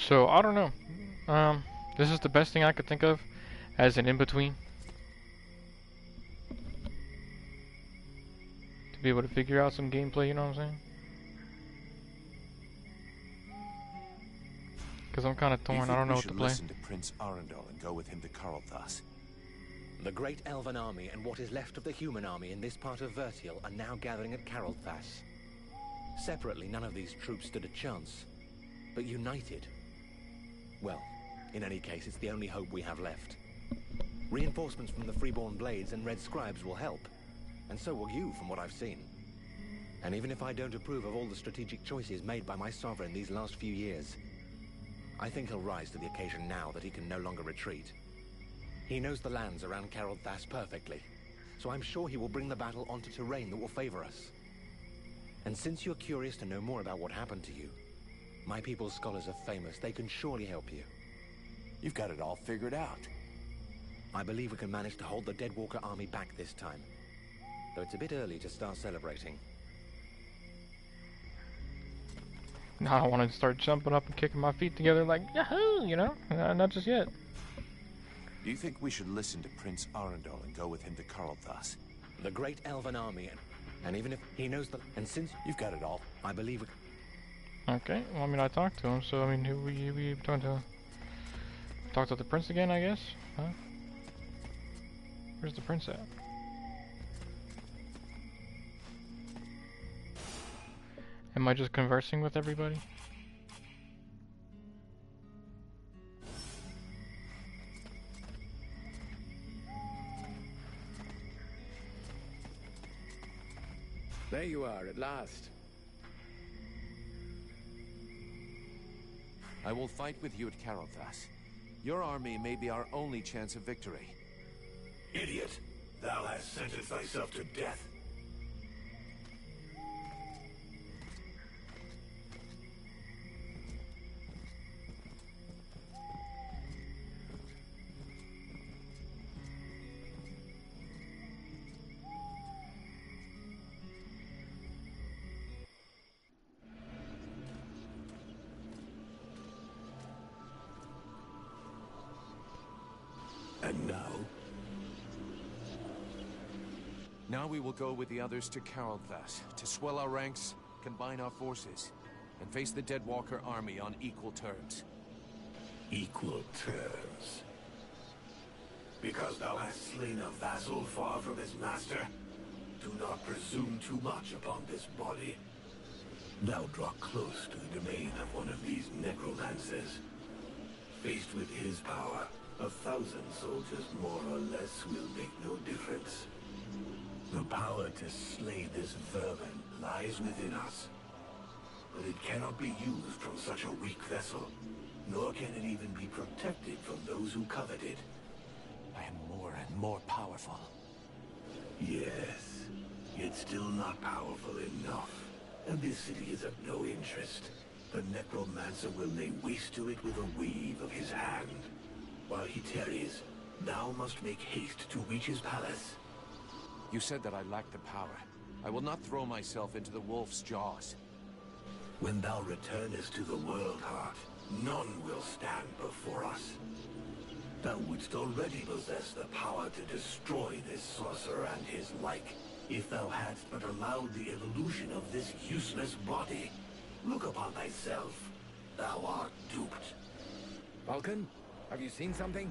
So I don't know. This is the best thing I could think of as an in-between to be able to figure out some gameplay. You know what I'm saying? Because I'm kind of torn. I don't know what to play. Listen to Prince Arundel and go with him to Karlthas. The great elven army and what is left of the human army in this part of Vertial are now gathering at Karlthas. Separately, none of these troops stood a chance. But united... well, in any case, it's the only hope we have left. Reinforcements from the Freeborn Blades and Red Scribes will help. And so will you, from what I've seen. And even if I don't approve of all the strategic choices made by my sovereign these last few years, I think he'll rise to the occasion now that he can no longer retreat. He knows the lands around Karlthas perfectly, so I'm sure he will bring the battle onto terrain that will favor us. And since you're curious to know more about what happened to you, my people's scholars are famous. They can surely help you. You've got it all figured out. I believe we can manage to hold the Deadwalker army back this time, though it's a bit early to start celebrating. Now I want to start jumping up and kicking my feet together like, yahoo, you know? Not just yet. Do you think we should listen to Prince Arundel and go with him to Karlthas? The great elven army, and even if he knows the... and since you've got it all, I believe we... Okay, well, I mean, I talked to him, so, I mean, who we talking to? Talk to the prince again, I guess? Huh? Where's the prince at? Am I just conversing with everybody? There you are, at last. I will fight with you at Karlthas. Your army may be our only chance of victory. Idiot! Thou hast sentenced thyself to death. And now? Now we will go with the others to Karlthas, to swell our ranks, combine our forces, and face the Deadwalker army on equal terms. Equal terms. Because thou hast slain a vassal far from his master, do not presume too much upon this body. Thou draw close to the domain of one of these necromancers. Faced with his power, 1,000 soldiers more or less will make no difference. The power to slay this vermin lies within us. But it cannot be used from such a weak vessel, nor can it even be protected from those who covet it. I am more and more powerful. Yes, yet still not powerful enough. And this city is of no interest. The necromancer will lay waste to it with a wave of his hand. While he tarries, thou must make haste to reach his palace. You said that I lack the power. I will not throw myself into the wolf's jaws. When thou returnest to the world, Heart, none will stand before us. Thou wouldst already possess the power to destroy this sorcerer and his like, if thou hadst but allowed the evolution of this useless body. Look upon thyself. Thou art duped. Vulcan, have you seen something?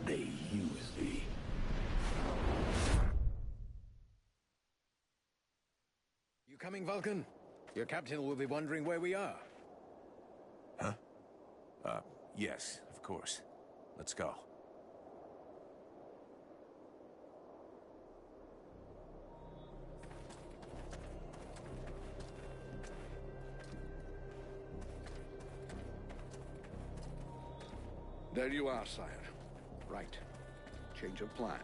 They use thee. You coming, Vulcan? Your captain will be wondering where we are. Huh? Yes, of course. Let's go. There you are, sire. Right. Change of plan.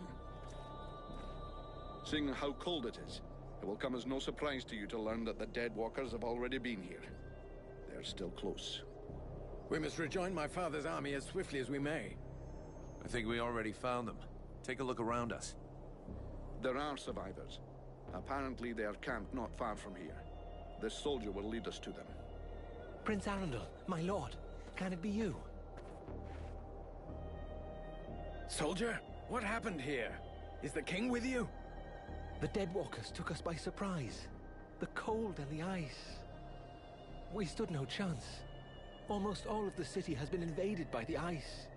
Seeing how cold it is, it will come as no surprise to you to learn that the Deadwalkers have already been here. They're still close. We must rejoin my father's army as swiftly as we may. I think we already found them. Take a look around us. There are survivors. Apparently they are camped not far from here. This soldier will lead us to them. Prince Arundel, my lord, Can it be you? Soldier, what happened here? Is the king with you? The Deadwalkers took us by surprise. The cold and the ice. We stood no chance. Almost all of the city has been invaded by the ice.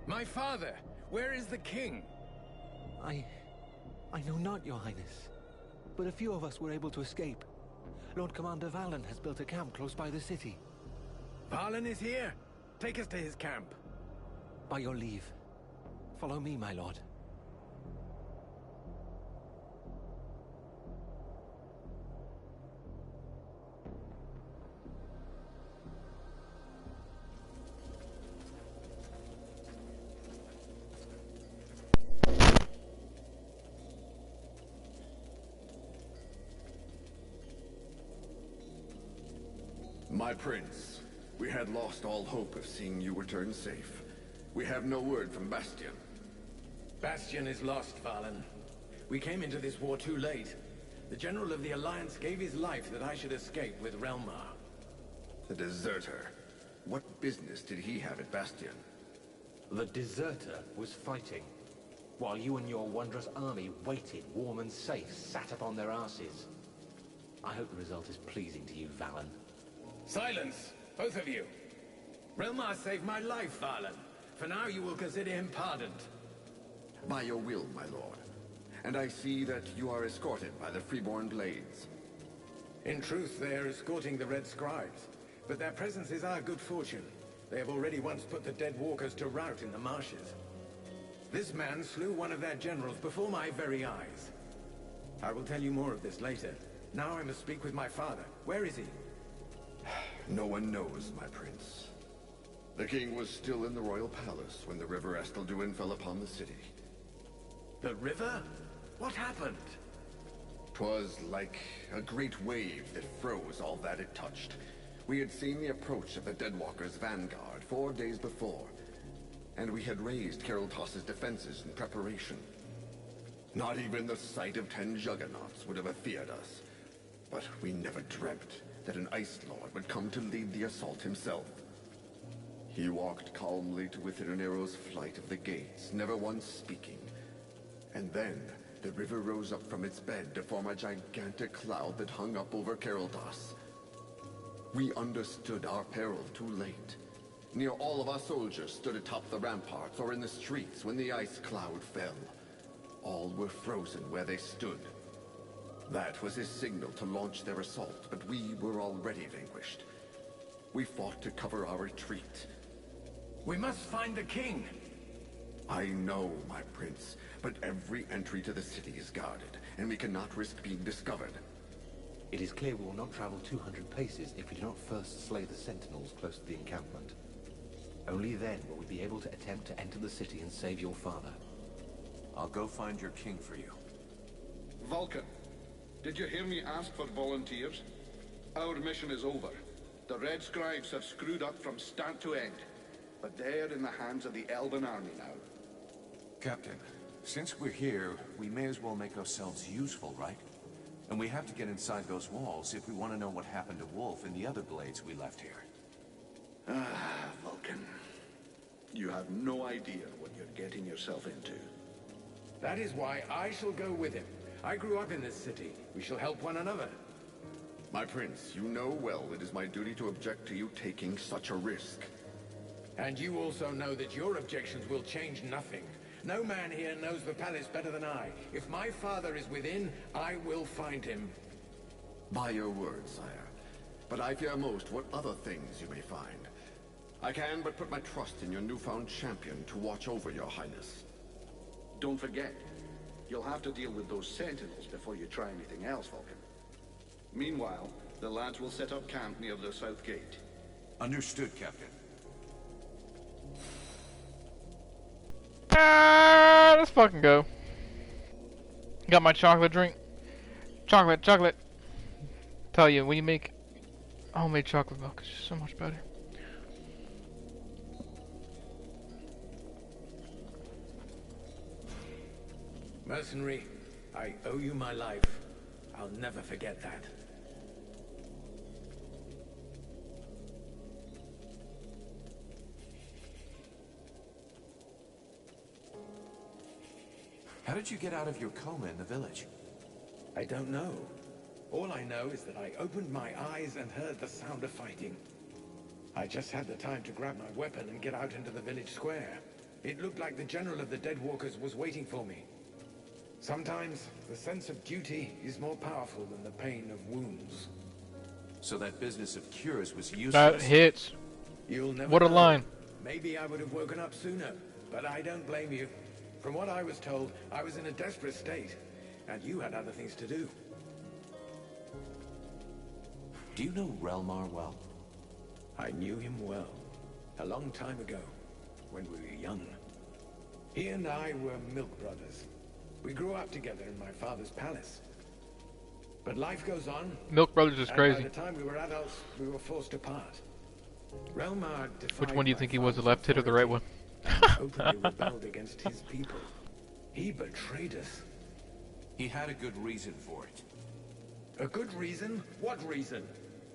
My father! Where is the king? I know not, Your Highness. But a few of us were able to escape. Lord Commander Valen has built a camp close by the city. Valen is here! Take us to his camp. By your leave. Follow me, my lord. My prince, we had lost all hope of seeing you return safe. We have no word from Bastion. Bastion is lost, Valen. We came into this war too late. The General of the Alliance gave his life that I should escape with Relmar. The deserter. What business did he have at Bastion? The deserter was fighting, while you and your wondrous army waited, warm and safe, sat upon their asses. I hope the result is pleasing to you, Valen. Silence, both of you. Relmar saved my life, Valen. For now you will consider him pardoned. By your will, my lord. And I see that you are escorted by the Freeborn Blades. In truth, they are escorting the Red Scribes. But their presence is our good fortune. They have already once put the Dead Walkers to rout in the marshes. This man slew one of their generals before my very eyes. I will tell you more of this later. Now I must speak with my father. Where is he? No one knows, my prince. The king was still in the royal palace when the river Estelduin fell upon the city. The river? What happened? 'Twas like a great wave that froze all that it touched. We had seen the approach of the Deadwalkers' vanguard 4 days before, and we had raised Caroltos' defenses in preparation. Not even the sight of 10 juggernauts would have afeared us, but we never dreamt that an Ice Lord would come to lead the assault himself. He walked calmly to within an arrow's flight of the gates, never once speaking. And then, the river rose up from its bed to form a gigantic cloud that hung up over Caroltos. We understood our peril too late. Near all of our soldiers stood atop the ramparts or in the streets when the ice cloud fell. All were frozen where they stood. That was his signal to launch their assault, but we were already vanquished. We fought to cover our retreat. We must find the king! I know, my prince, but every entry to the city is guarded, and we cannot risk being discovered. It is clear we will not travel 200 paces if we do not first slay the sentinels close to the encampment. Only then will we be able to attempt to enter the city and save your father. I'll go find your king for you. Vulcan, did you hear me ask for volunteers? Our mission is over. The Red Scribes have screwed up from start to end. But they're in the hands of the Elven army now. Captain, since we're here, we may as well make ourselves useful, right? And we have to get inside those walls if we want to know what happened to Wolf and the other blades we left here. Ah, Vulcan. You have no idea what you're getting yourself into. That is why I shall go with him. I grew up in this city. We shall help one another. My prince, you know well it is my duty to object to you taking such a risk. And you also know that your objections will change nothing. No man here knows the palace better than I. If my father is within, I will find him. By your word, sire. But I fear most what other things you may find. I can but put my trust in your newfound champion to watch over your highness. Don't forget, you'll have to deal with those sentinels before you try anything else, Vulcan. Meanwhile, the lads will set up camp near the south gate. Understood, Captain. Let's fucking go. Got my chocolate drink. Chocolate. Tell you, when you make homemade chocolate milk, it's just so much better. Mercenary, I owe you my life. I'll never forget that. did you get out of your coma in the village? I don't know. All I know is that I opened my eyes and heard the sound of fighting. I just had the time to grab my weapon and get out into the village square. It looked like the general of the Deadwalkers was waiting for me. Sometimes, the sense of duty is more powerful than the pain of wounds. So that business of cures was useless? That hits. You'll never What a know. line. Maybe I would have woken up sooner, but I don't blame you. From what I was told, I was in a desperate state, and you had other things to do. Do you know Relmar well? I knew him well, a long time ago, when we were young. He and I were milk brothers. We grew up together in my father's palace. But life goes on. Milk Brothers is and crazy. by the time we were adults, we were forced apart. Relmar defied Which one do you my think he was, the father's left hit or the right authority one? and openly rebelled against his people. He betrayed us. He had a good reason for it. A good reason? What reason?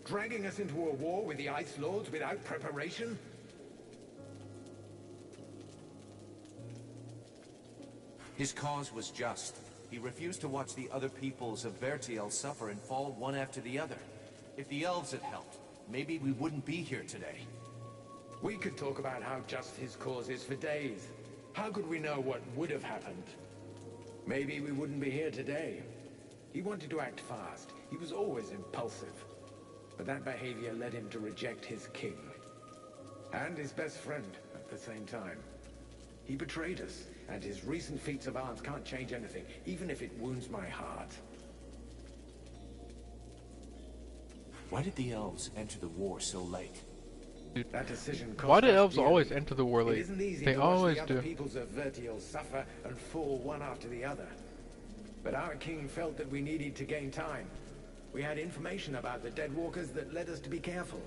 Dragging us into a war with the Ice Lords without preparation? His cause was just. He refused to watch the other peoples of Vertiel suffer and fall one after the other. If the elves had helped, maybe we wouldn't be here today. We could talk about how just his cause is for days. How could we know what would have happened? Maybe we wouldn't be here today. He wanted to act fast. He was always impulsive. But that behavior led him to reject his king. And his best friend at the same time. He betrayed us, and his recent feats of arms can't change anything, even if it wounds my heart. Why did the elves enter the war so late? That decision cost Why do us elves dearly. always enter the war It late? isn't easy They to watch always the other do. peoples of Vertiel suffer and fall one after the other. But our king felt that we needed to gain time. We had information about the Deadwalkers that led us to be careful.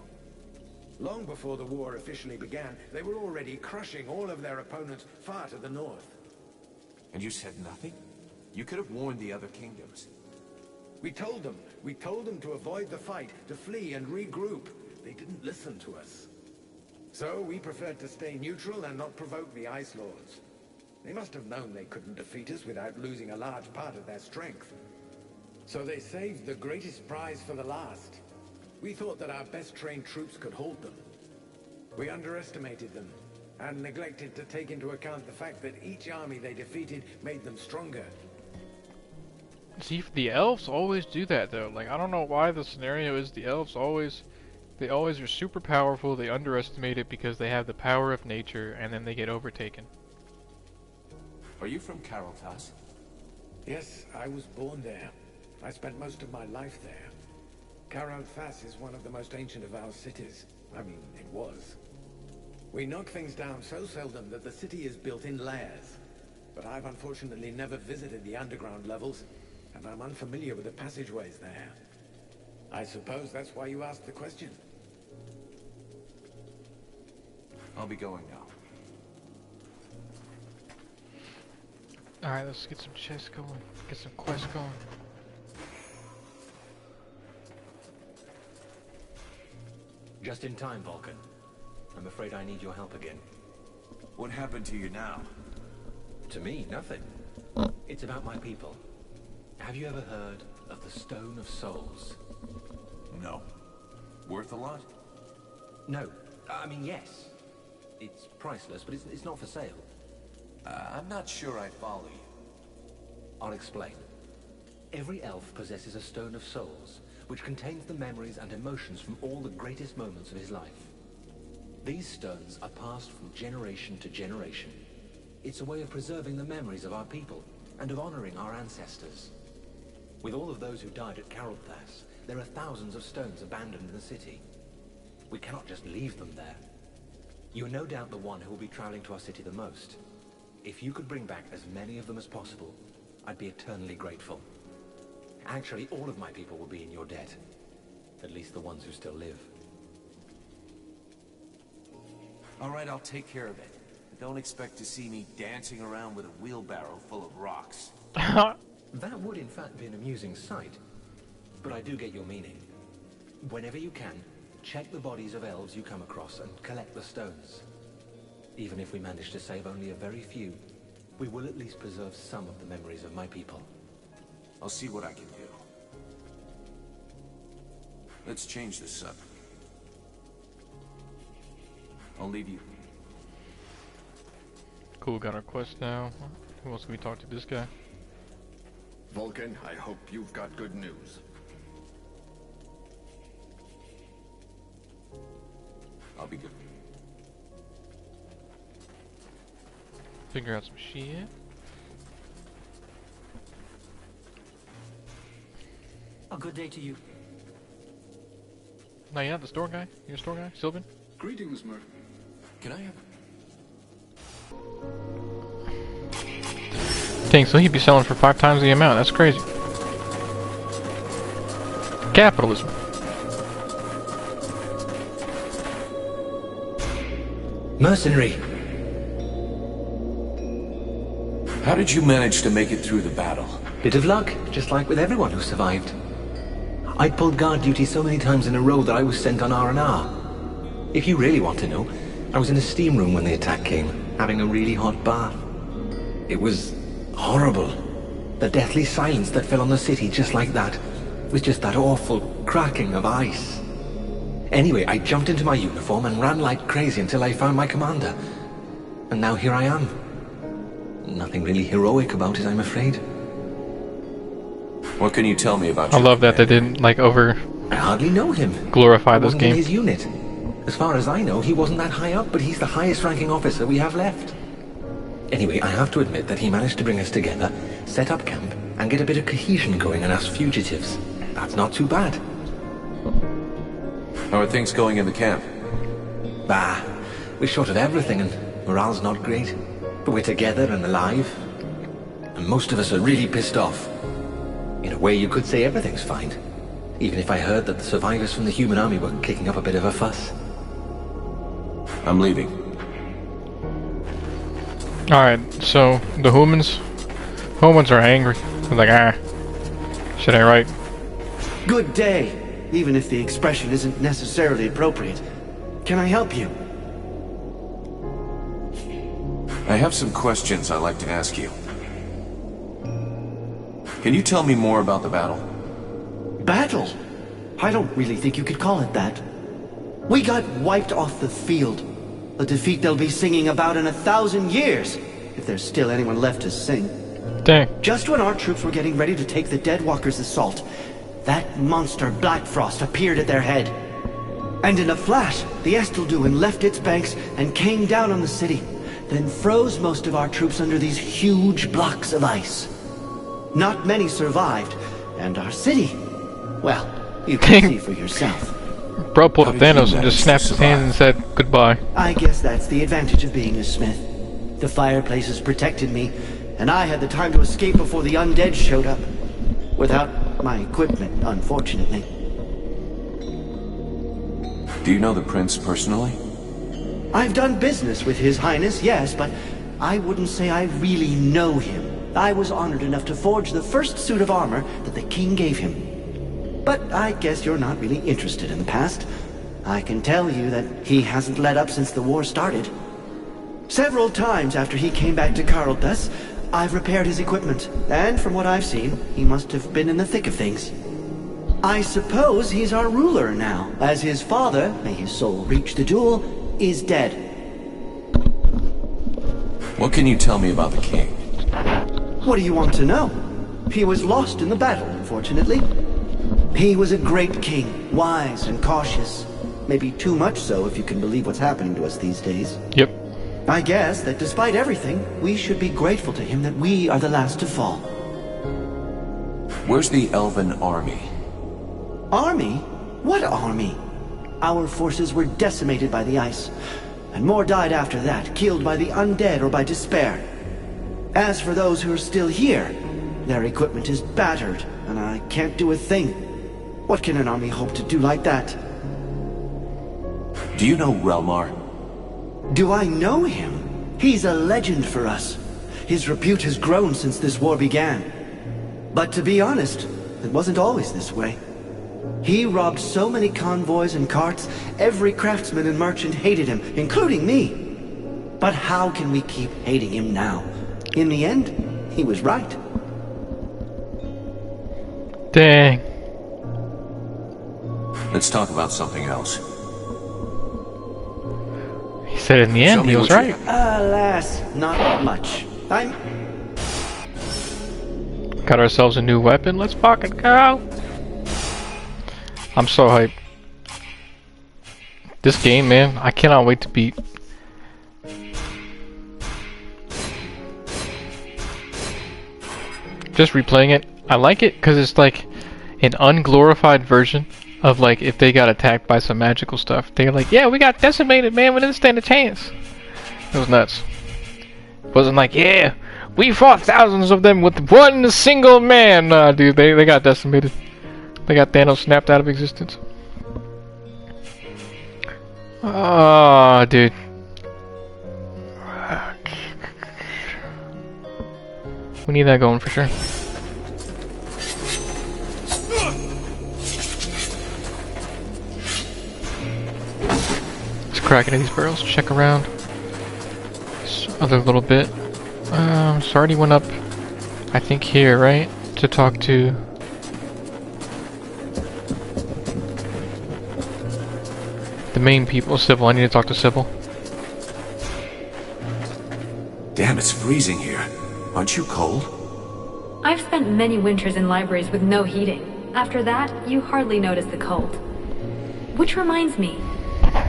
Long before the war officially began, they were already crushing all of their opponents far to the north. And you said nothing? You could have warned the other kingdoms. We told them to avoid the fight, to flee and regroup. They didn't listen to us. So we preferred to stay neutral and not provoke the Ice Lords. They must have known they couldn't defeat us without losing a large part of their strength. So they saved the greatest prize for the last. We thought that our best trained troops could hold them. We underestimated them, and neglected to take into account the fact that each army they defeated made them stronger. See, the elves always do that though. Like, I don't know why the scenario is the elves always are super powerful. They underestimate it because they have the power of nature, and then they get overtaken. Are you from Caroltas? Yes, I was born there. I spent most of my life there. Caroltas is one of the most ancient of our cities. I mean, it was. We knock things down so seldom that the city is built in layers. But I've unfortunately never visited the underground levels, and I'm unfamiliar with the passageways there. I suppose that's why you asked the question. I'll be going now. Alright, let's get some chests going. Get some quests going. Just in time, Vulcan. I'm afraid I need your help again. What happened to you now? To me, nothing. It's about my people. Have you ever heard of the Stone of Souls? No. Worth a lot? No. I mean, yes. It's priceless, but it's not for sale. I'm not sure I follow you. I'll explain. Every elf possesses a Stone of Souls, which contains the memories and emotions from all the greatest moments of his life. These stones are passed from generation to generation. It's a way of preserving the memories of our people, and of honoring our ancestors. With all of those who died at Caroltas, there are thousands of stones abandoned in the city. We cannot just leave them there. You're no doubt the one who will be traveling to our city the most. If you could bring back as many of them as possible, I'd be eternally grateful. Actually, all of my people will be in your debt. At least the ones who still live. All right, I'll take care of it. But don't expect to see me dancing around with a wheelbarrow full of rocks. That would in fact be an amusing sight. But I do get your meaning. Whenever you can, check the bodies of elves you come across and collect the stones. Even if we manage to save only a very few, We will at least preserve some of the memories of my people. I'll see what I can do. Let's change this up. I'll leave you. Cool, got our quest now. Who else can we talk to? This guy? Vulcan, I hope you've got good news. I'll be good. Figure out some shit. A good day to you. No, you're not the store guy? You're a store guy? Sylvan? Greetings, Mer. Can I have... Dang, so he'd be selling for 5 times the amount. That's crazy. Capitalism. Mercenary! How did you manage to make it through the battle? Bit of luck, just like with everyone who survived. I pulled guard duty so many times in a row that I was sent on R&R. If you really want to know, I was in a steam room when the attack came, having a really hot bath. It was horrible. The deathly silence that fell on the city just like that, with just that awful cracking of ice. Anyway, I jumped into my uniform and ran like crazy until I found my commander. And now here I am. Nothing really heroic about it, I'm afraid. What can you tell me about I your love that they commander? didn't, like, over I hardly know him. glorify I this wasn't in game. his unit. As far as I know, he wasn't that high up, but he's the highest ranking officer we have left. Anyway, I have to admit that he managed to bring us together, set up camp, and get a bit of cohesion going in us fugitives. That's not too bad. How are things going in the camp? Bah, we're short of everything and morale's not great. But we're together and alive. And most of us are really pissed off. In a way, you could say everything's fine. Even if I heard that the survivors from the human army were kicking up a bit of a fuss. I'm leaving. Alright, so the humans are angry. They're like, shit ain't right. Good day, even if the expression isn't necessarily appropriate. Can I help you? I have some questions I'd like to ask you. Can you tell me more about the battle? Battle? I don't really think you could call it that. We got wiped off the field. A defeat they'll be singing about in 1,000 years, if there's still anyone left to sing. Dang. Just when our troops were getting ready to take the Deadwalkers' assault, that monster Blackfrost appeared at their head. And in a flash, the Estelduin left its banks and came down on the city, then froze most of our troops under these huge blocks of ice. Not many survived, and our city, well, you can see for yourself. Bro pulled How a did you Thanos and manage just to snapped his hands and said goodbye. I guess that's the advantage of being a smith. The fireplaces protected me, and I had the time to escape before the undead showed up. Without my equipment, unfortunately. Do you know the prince personally? I've done business with His Highness, yes, but I wouldn't say I really know him. I was honored enough to forge the first suit of armor that the king gave him. But I guess you're not really interested in the past. I can tell you that he hasn't let up since the war started. Several times after he came back to Carlthus, I've repaired his equipment, and from what I've seen, he must have been in the thick of things. I suppose he's our ruler now, as his father, may his soul reach the jewel, is dead. What can you tell me about the king? What do you want to know? He was lost in the battle, unfortunately. He was a great king, wise and cautious. Maybe too much so if you can believe what's happening to us these days. Yep. I guess that despite everything, we should be grateful to him that we are the last to fall. Where's the elven army? Army? What army? Our forces were decimated by the ice, and more died after that, killed by the undead or by despair. As for those who are still here, their equipment is battered, and I can't do a thing. What can an army hope to do like that? Do you know Relmar? Do I know him? He's a legend for us. His repute has grown since this war began. But to be honest, it wasn't always this way. He robbed so many convoys and carts, every craftsman and merchant hated him, including me. But how can we keep hating him now? In the end, he was right. Dang. Let's talk about something else. He said in the Show end me he was what you right. have. Alas, not much. Got ourselves a new weapon. Let's fucking go. I'm so hyped. This game, man, I cannot wait to beat. Just replaying it, I like it because it's like an unglorified version of like if they got attacked by some magical stuff. They're like, yeah, we got decimated, man. We didn't stand a chance. It was nuts. It wasn't like, yeah, we fought thousands of them with one single man. Nah, dude, they got decimated. They got Thanos snapped out of existence. Oh, dude. We need that going for sure. Let's crack into these barrels, check around. This other little bit. So already went up, I think here, right? To talk to... the main people. Sybil, I need to talk to Sybil. Damn, it's freezing here. Aren't you cold? I've spent many winters in libraries with no heating. After that, you hardly notice the cold. Which reminds me,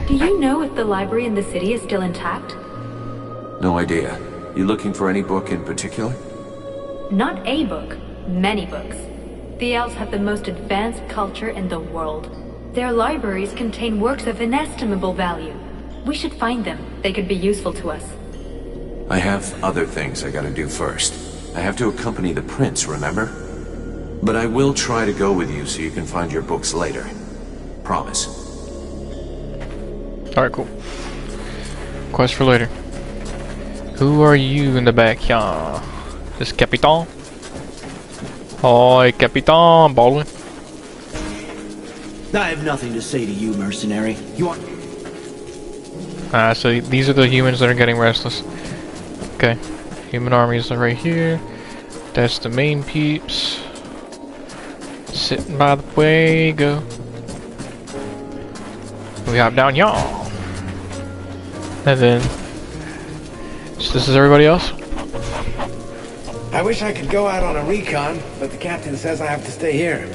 do you know if the library in the city is still intact? No idea. You looking for any book in particular? Not a book, many books. The elves have the most advanced culture in the world. Their libraries contain works of inestimable value. We should find them. They could be useful to us. I have other things I gotta do first. I have to accompany the prince, remember? But I will try to go with you so you can find your books later. Promise. Alright, cool. Quest for later. Who are you in the back here? This Capitan? Hi, Capitan Baldwin. I have nothing to say to you, mercenary. You want... So these are the humans that are getting restless. Okay. Human armies are right here. That's the main peeps. Sitting by the way, go. We hop down y'all. And then... so this is everybody else? I wish I could go out on a recon, but the captain says I have to stay here.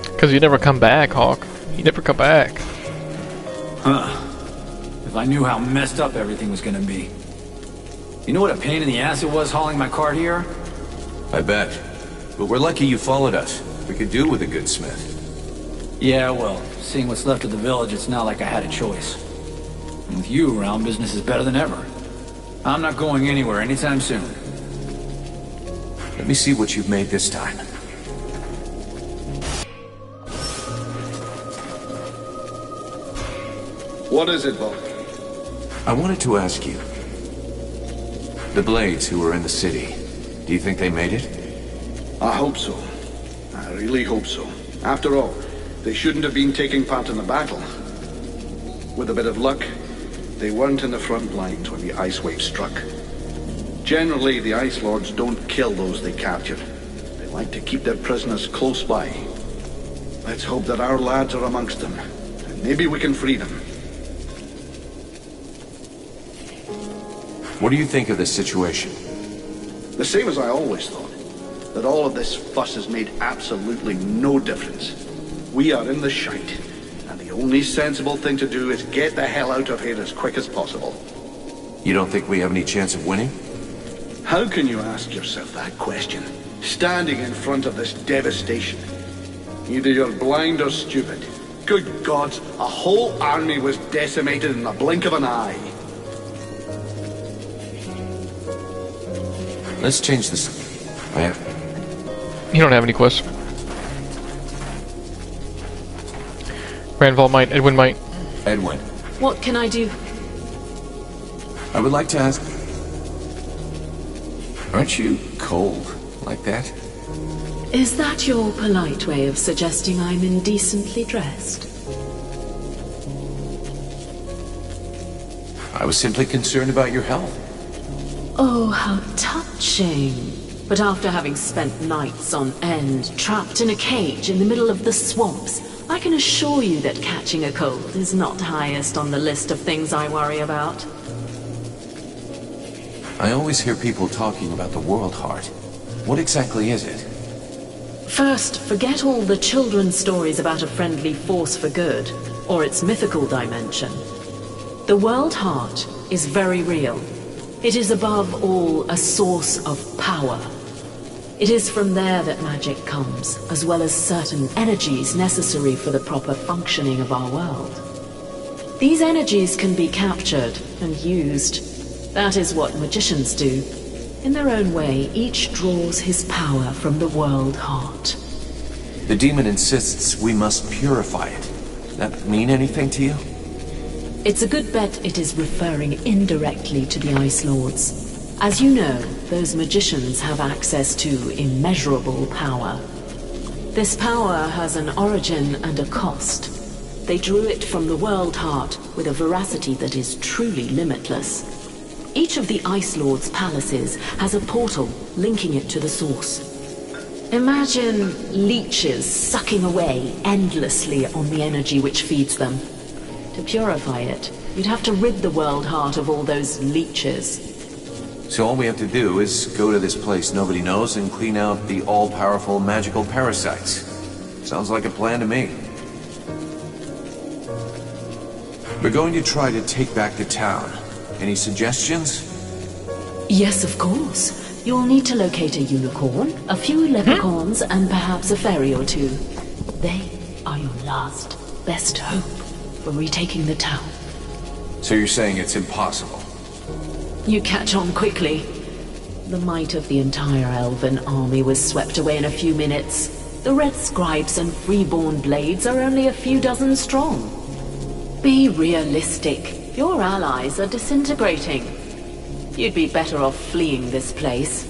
Because you never come back, Hawk. You never come back. Huh. If I knew how messed up everything was gonna be. You know what a pain in the ass it was hauling my cart here? I bet. But we're lucky you followed us. We could do with a good smith. Yeah, well, seeing what's left of the village, it's not like I had a choice. And with you around, business is better than ever. I'm not going anywhere anytime soon. Let me see what you've made this time. What is it, Bob? I wanted to ask you. The Blades who were in the city, do you think they made it? I hope so. I really hope so. After all, they shouldn't have been taking part in the battle. With a bit of luck, they weren't in the front lines when the ice wave struck. Generally, the Ice Lords don't kill those they capture. They like to keep their prisoners close by. Let's hope that our lads are amongst them, and maybe we can free them. What do you think of this situation? The same as I always thought. That all of this fuss has made absolutely no difference. We are in the shite, and the only sensible thing to do is get the hell out of here as quick as possible. You don't think we have any chance of winning? How can you ask yourself that question, standing in front of this devastation? Either you're blind or stupid. Good gods, a whole army was decimated in the blink of an eye. Let's change this. I have... You don't have any quests. Ranval might, Edwin might. Edwin, What can I do? I would like to ask... Aren't you cold like that? Is that your polite way of suggesting I'm indecently dressed? I was simply concerned about your health. Oh, how touching. But after having spent nights on end, trapped in a cage in the middle of the swamps, I can assure you that catching a cold is not highest on the list of things I worry about. I always hear people talking about the World Heart. What exactly is it? First, forget all the children's stories about a friendly force for good, or its mythical dimension. The World Heart is very real. It is above all a source of power. It is from there that magic comes, as well as certain energies necessary for the proper functioning of our world. These energies can be captured and used. That is what magicians do. In their own way, each draws his power from the World Heart. The demon insists we must purify it. That mean anything to you? It's a good bet it is referring indirectly to the Ice Lords. As you know, those magicians have access to immeasurable power. This power has an origin and a cost. They drew it from the World Heart with a veracity that is truly limitless. Each of the Ice Lords' palaces has a portal linking it to the source. Imagine leeches sucking away endlessly on the energy which feeds them. To purify it, you'd have to rid the World Heart of all those leeches. So all we have to do is go to this place nobody knows and clean out the all-powerful magical parasites. Sounds like a plan to me. We're going to try to take back the town. Any suggestions? Yes, of course. You'll need to locate a unicorn, a few leprechauns, and perhaps a fairy or two. They are your last, best hope for retaking the town. So you're saying it's impossible? You catch on quickly. The might of the entire elven army was swept away in a few minutes. The red scribes and freeborn blades are only a few dozen strong. Be realistic. Your allies are disintegrating. You'd be better off fleeing this place.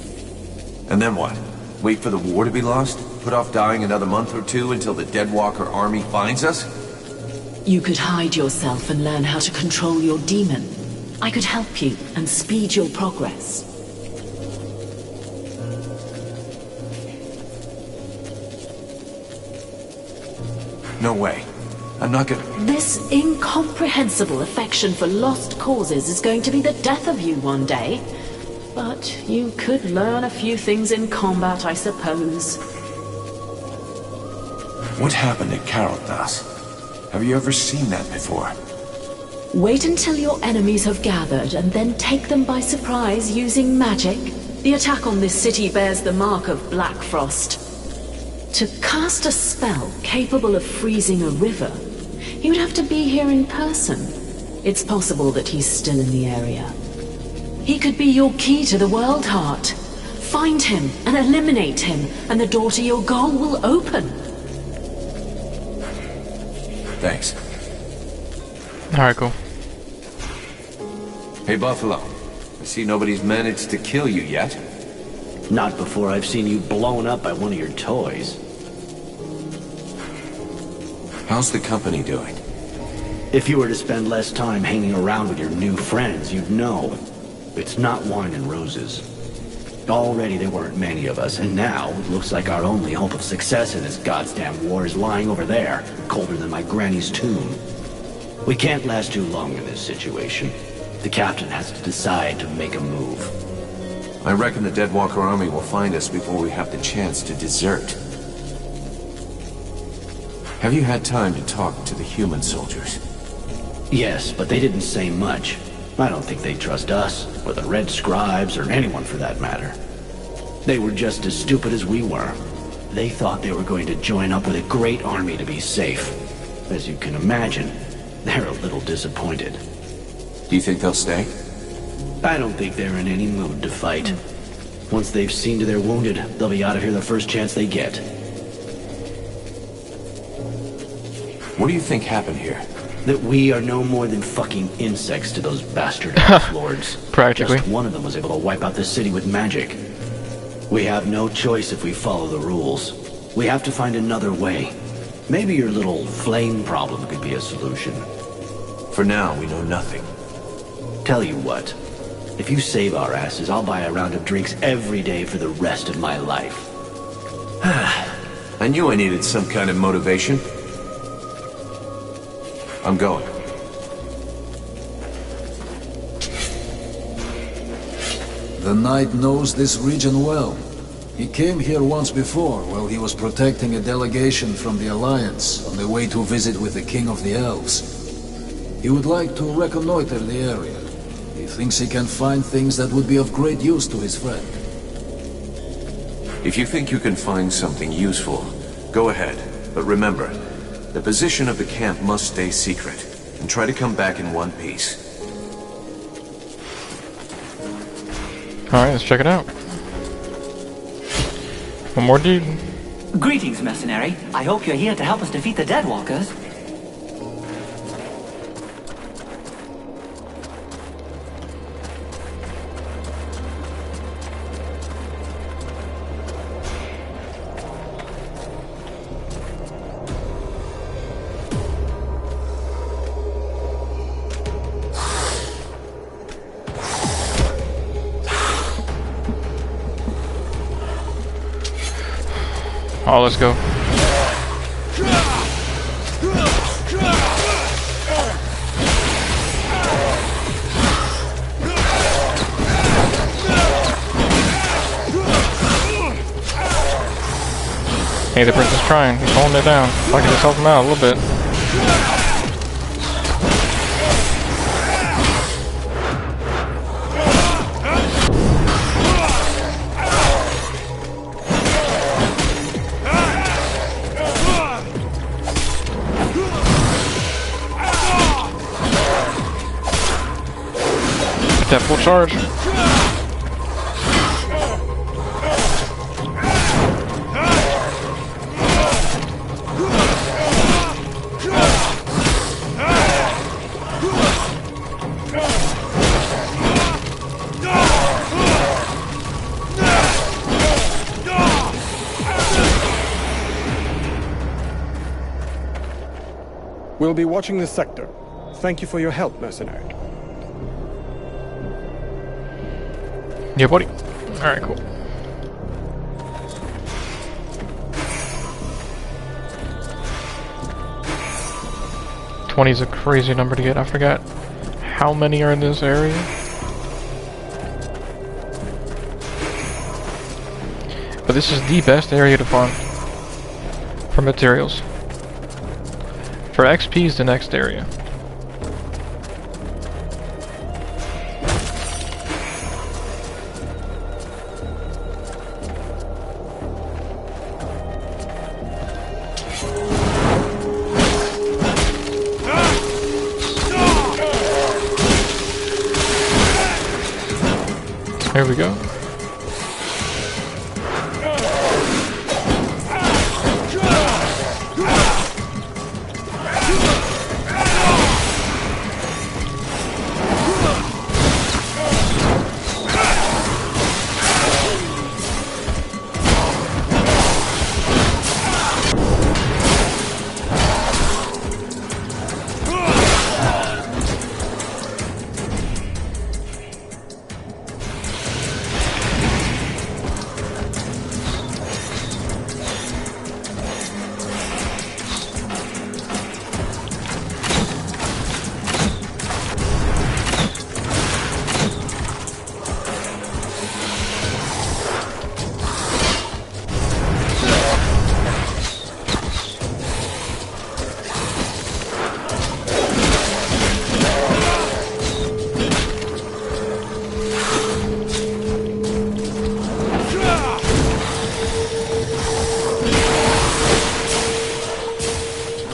And then what? Wait for the war to be lost? Put off dying another month or two until the Deadwalker army finds us? You could hide yourself and learn how to control your demon. I could help you and speed your progress. No way. I'm not gonna... This incomprehensible affection for lost causes is going to be the death of you one day. But you could learn a few things in combat, I suppose. What happened at Carolthas? Have you ever seen that before? Wait until your enemies have gathered and then take them by surprise using magic. The attack on this city bears the mark of Black Frost. To cast a spell capable of freezing a river, he would have to be here in person. It's possible that he's still in the area. He could be your key to the World Heart. Find him and eliminate him, and the door to your goal will open. Thanks. Alright, cool. Hey, Buffalo. I see nobody's managed to kill you yet. Not before I've seen you blown up by one of your toys. How's the company doing? If you were to spend less time hanging around with your new friends, you'd know. It's not wine and roses. Already there weren't many of us, and now it looks like our only hope of success in this goddamn war is lying over there, colder than my granny's tomb. We can't last too long in this situation. The captain has to decide to make a move. I reckon the Deadwalker army will find us before we have the chance to desert. Have you had time to talk to the human soldiers? Yes, but they didn't say much. I don't think they trust us, or the Red Scribes, or anyone for that matter. They were just as stupid as we were. They thought they were going to join up with a great army to be safe. As you can imagine, they're a little disappointed. Do you think they'll stay? I don't think they're in any mood to fight. Once they've seen to their wounded, they'll be out of here the first chance they get. What do you think happened here? That we are no more than fucking insects to those bastard lords. Practically. Just one of them was able to wipe out the city with magic. We have no choice if we follow the rules. We have to find another way. Maybe your little flame problem could be a solution. For now, we know nothing. Tell you what. If you save our asses, I'll buy a round of drinks every day for the rest of my life. I knew I needed some kind of motivation. I'm going. The Knight knows this region well. He came here once before while he was protecting a delegation from the Alliance on their way to visit with the King of the Elves. He would like to reconnoiter the area. He thinks he can find things that would be of great use to his friend. If you think you can find something useful, go ahead. But remember, the position of the camp must stay secret. And try to come back in one piece. Alright, let's check it out. One more dude. Greetings, mercenary. I hope you're here to help us defeat the Deadwalkers. Oh, let's go. Hey, the prince is trying. He's holding it down. If I can just help him out a little bit. That full charge. We'll be watching this sector. Thank you for your help, mercenary. Yeah, buddy. Alright, cool. $20 is a crazy number to get. I forgot how many are in this area. But this is the best area to farm for materials. For XP is the next area. Here we go.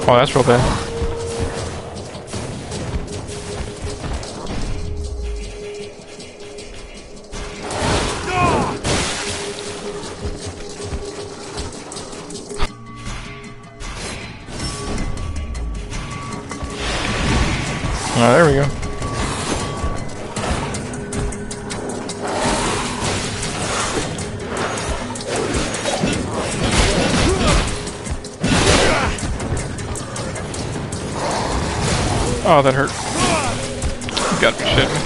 Oh, that's real bad. Oh, there we go. Oh, that hurt. You gotta be shitting me.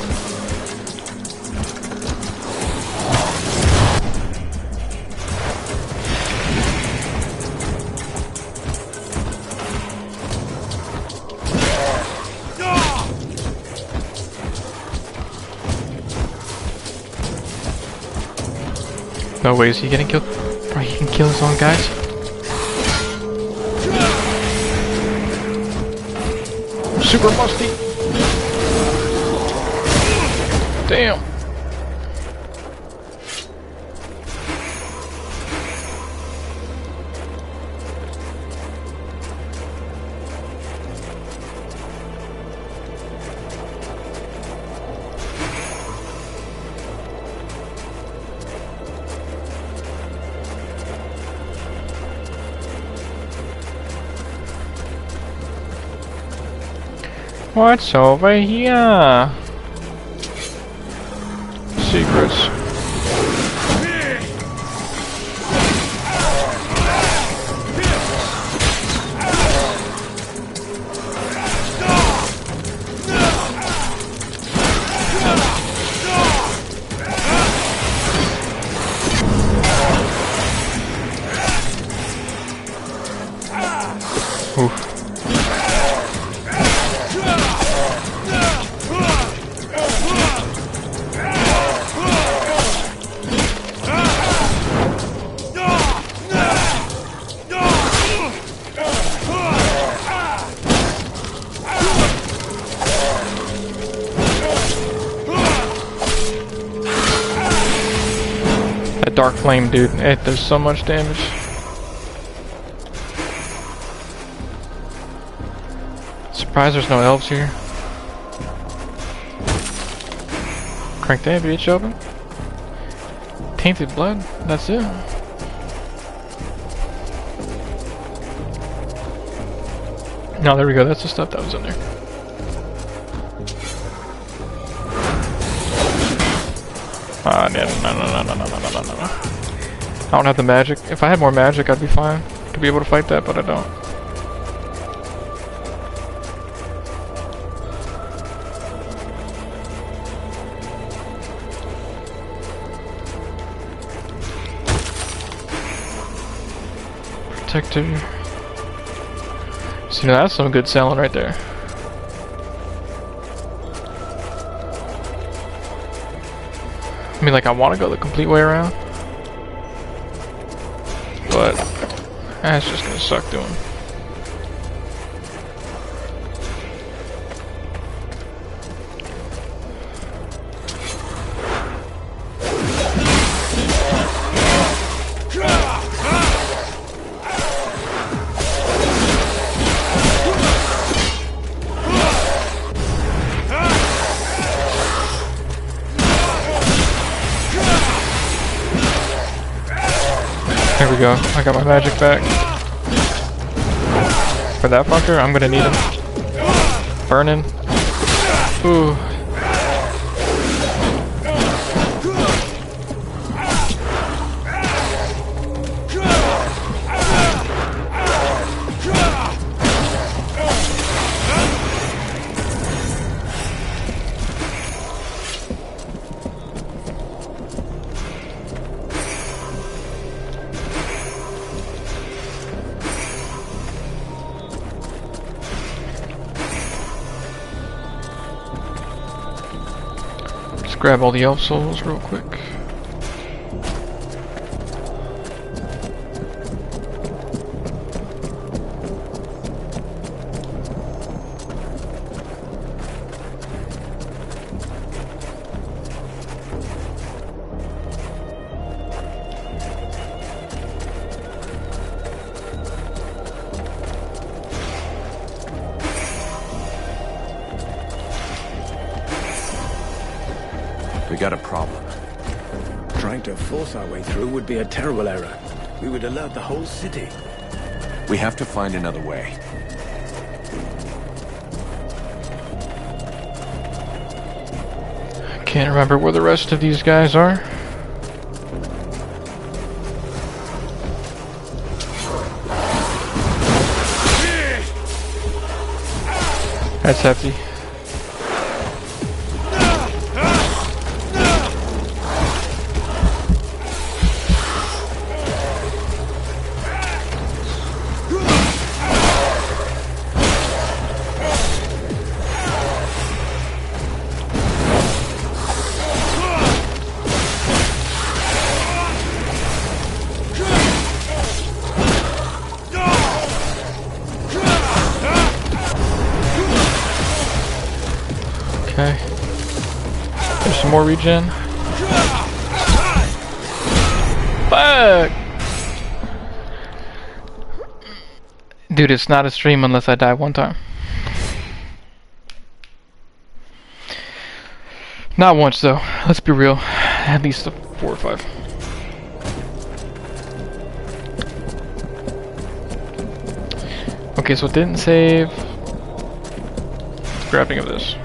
No way is he getting killed. Bro, he can kill his own guys. Super musty. Damn. What's over here? Secrets. Oof. That dark flame, dude, it does so much damage. Surprised there's no elves here. Crank that bitch open. Tainted blood, that's it. No, there we go, that's the stuff that was in there. No. I don't have the magic. If I had more magic, I'd be fine to be able to fight that, but I don't. Protector. See, now that's some good selling right there. I mean, like, I want to go the complete way around, but that's just gonna suck doing. There we go, I got my magic back. For that fucker, I'm gonna need him. Burning. Ooh. Grab all the elf souls real quick. We got a problem. Trying to force our way through would be a terrible error. We would alert the whole city. We have to find another way. I can't remember where the rest of these guys are. That's hefty. There's some more regen. Fuck! Dude, it's not a stream unless I die one time. Not once though. Let's be real. At least 4 or 5. Okay, so it didn't save. Grabbing of this.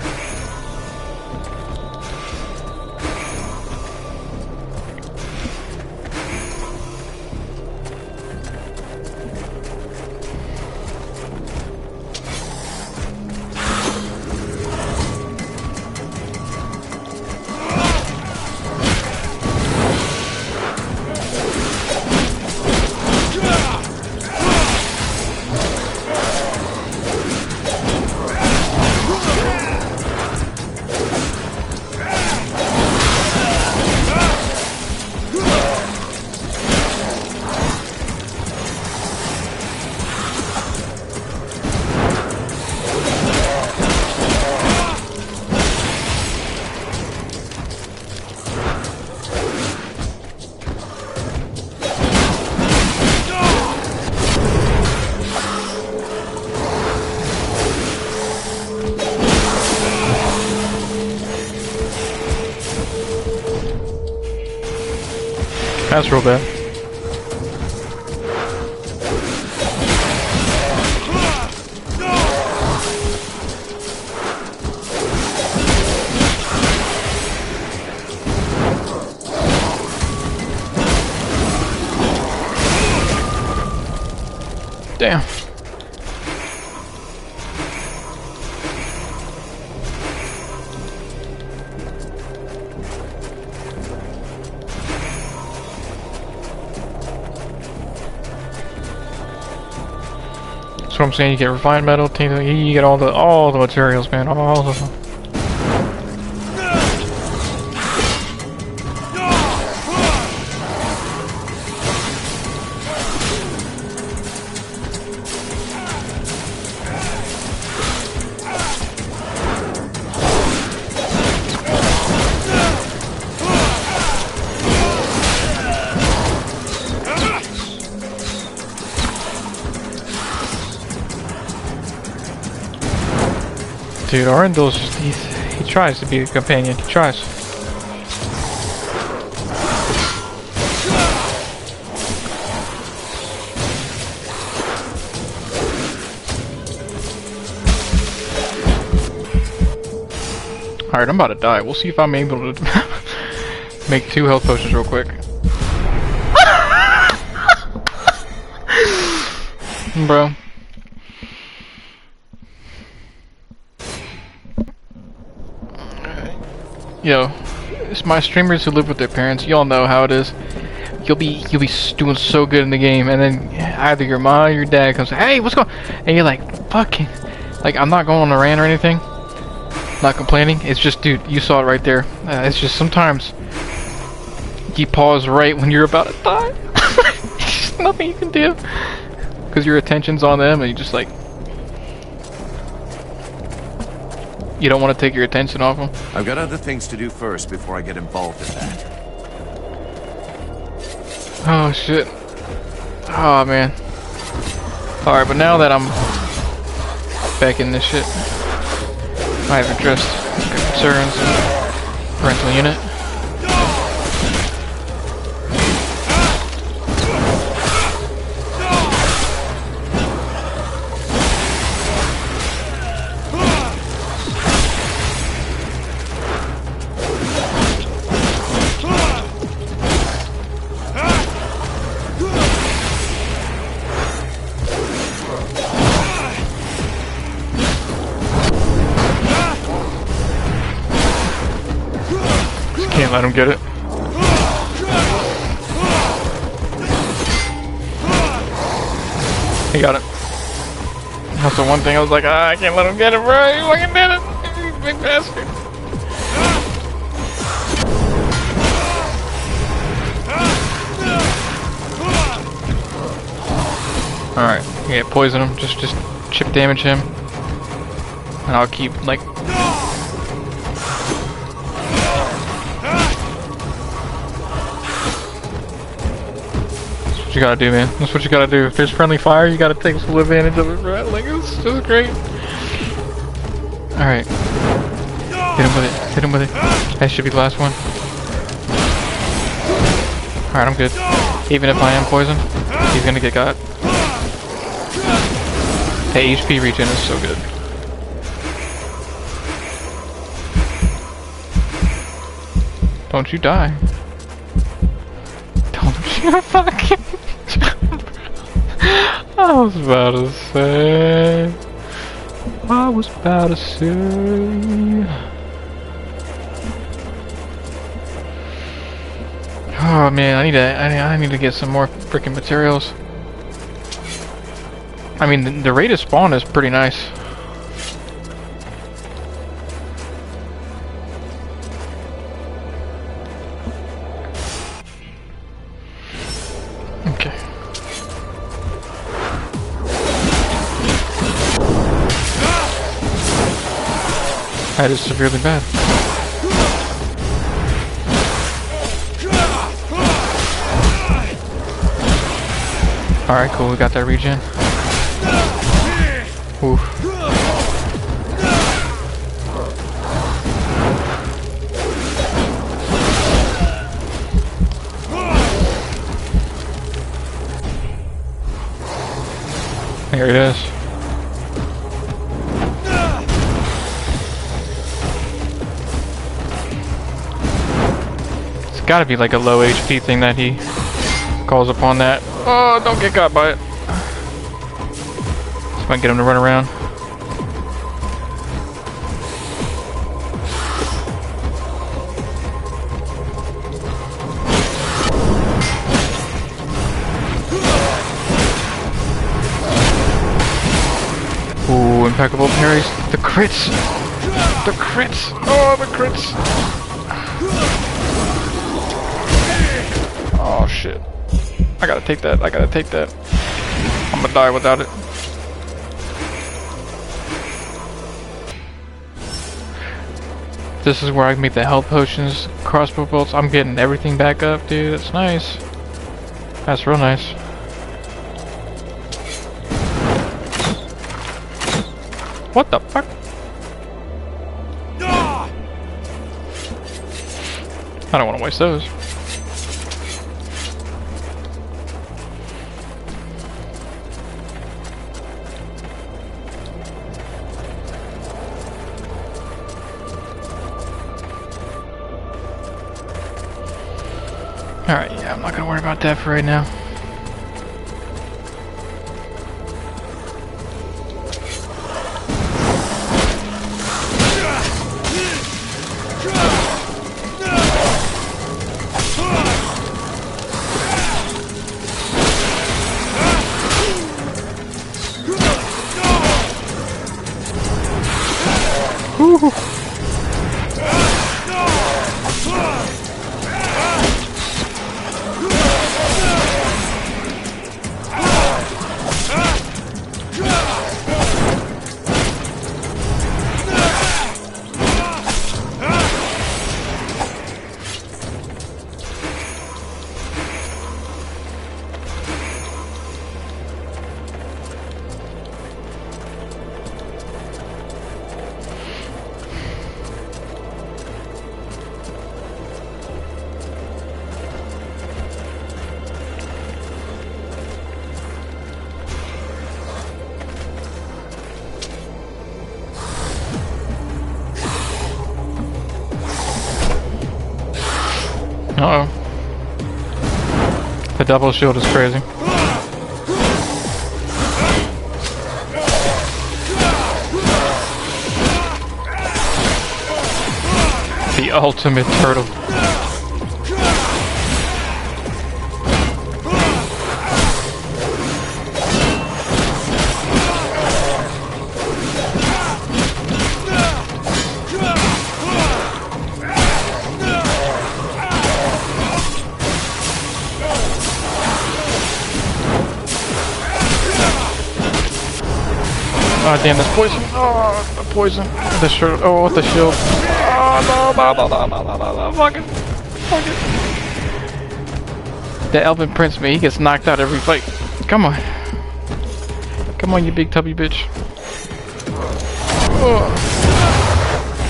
That's real bad. Damn. That's what I'm saying. You get refined metal, you get all the materials, man, all of them. Dude, Arundel's just, he tries to be a companion, he tries. Alright, I'm about to die. We'll see if I'm able to make 2 health potions real quick. Bro. Yo, it's my streamers who live with their parents. Y'all know how it is. You'll be doing so good in the game, and then either your mom or your dad comes, "Hey, what's going?" And you're like, "Fucking," like I'm not going on a rant or anything, not complaining. It's just, dude, you saw it right there. It's just sometimes you pause right when you're about to die. There's just nothing you can do because your attention's on them, and you just like. You don't want to take your attention off them? I've got other things to do first before I get involved in that. Oh shit. Oh man. Alright, but now that I'm back in this shit, I have addressed concerns in parental unit. Can't let him get it. He got it. That's the one thing I was like, I can't let him get it, bro. He fucking did it. You big bastard. Alright, yeah, poison him. Just chip damage him. And I'll keep, like... you gotta do, man. That's what you gotta do. If there's friendly fire, you gotta take full advantage of it, right? Like, it's just great. Alright. Hit him with it. Hit him with it. That should be the last one. Alright, I'm good. Even if I am poisoned, he's gonna get got. Hey, HP regen is so good. Don't you die. Don't you fucking jump. I was about to say. Oh man, I need to get some more freaking materials. I mean, the rate of spawn is pretty nice. Okay. That is severely bad. Alright, cool, we got that regen. Oof. Here it is. It's gotta be like a low HP thing that he calls upon that. Oh, don't get got by it. This might get him to run around. Ooh, impeccable parries. The crits! The crits! Oh, the crits! Oh, shit. I gotta take that. I gotta take that. I'm gonna die without it. This is where I can make the health potions, crossbow bolts. I'm getting everything back up, dude. That's nice. That's real nice. What the fuck? I don't want to waste those. Alright, yeah, I'm not gonna worry about that for right now. Woo-hoo. Uh-oh. The double shield is crazy. The ultimate turtle. Oh damn, this poison. Oh, the poison. The shield. Oh, the shield. Oh, no, fuck it. Fuck it. The Elven Prince, man, he gets knocked out every fight. Come on. Come on, you big tubby bitch. Oh.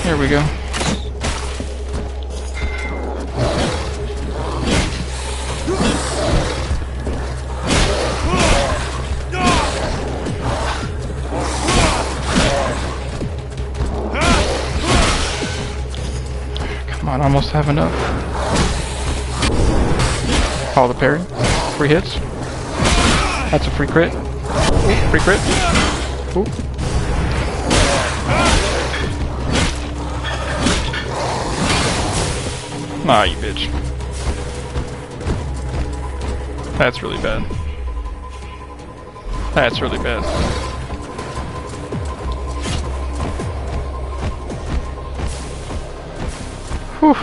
Here we go. Come on, almost have enough. Follow the parry. 3 hits. That's a free crit. Ooh, free crit. Ooh. Nah, you bitch. That's really bad. That's really bad. Whew.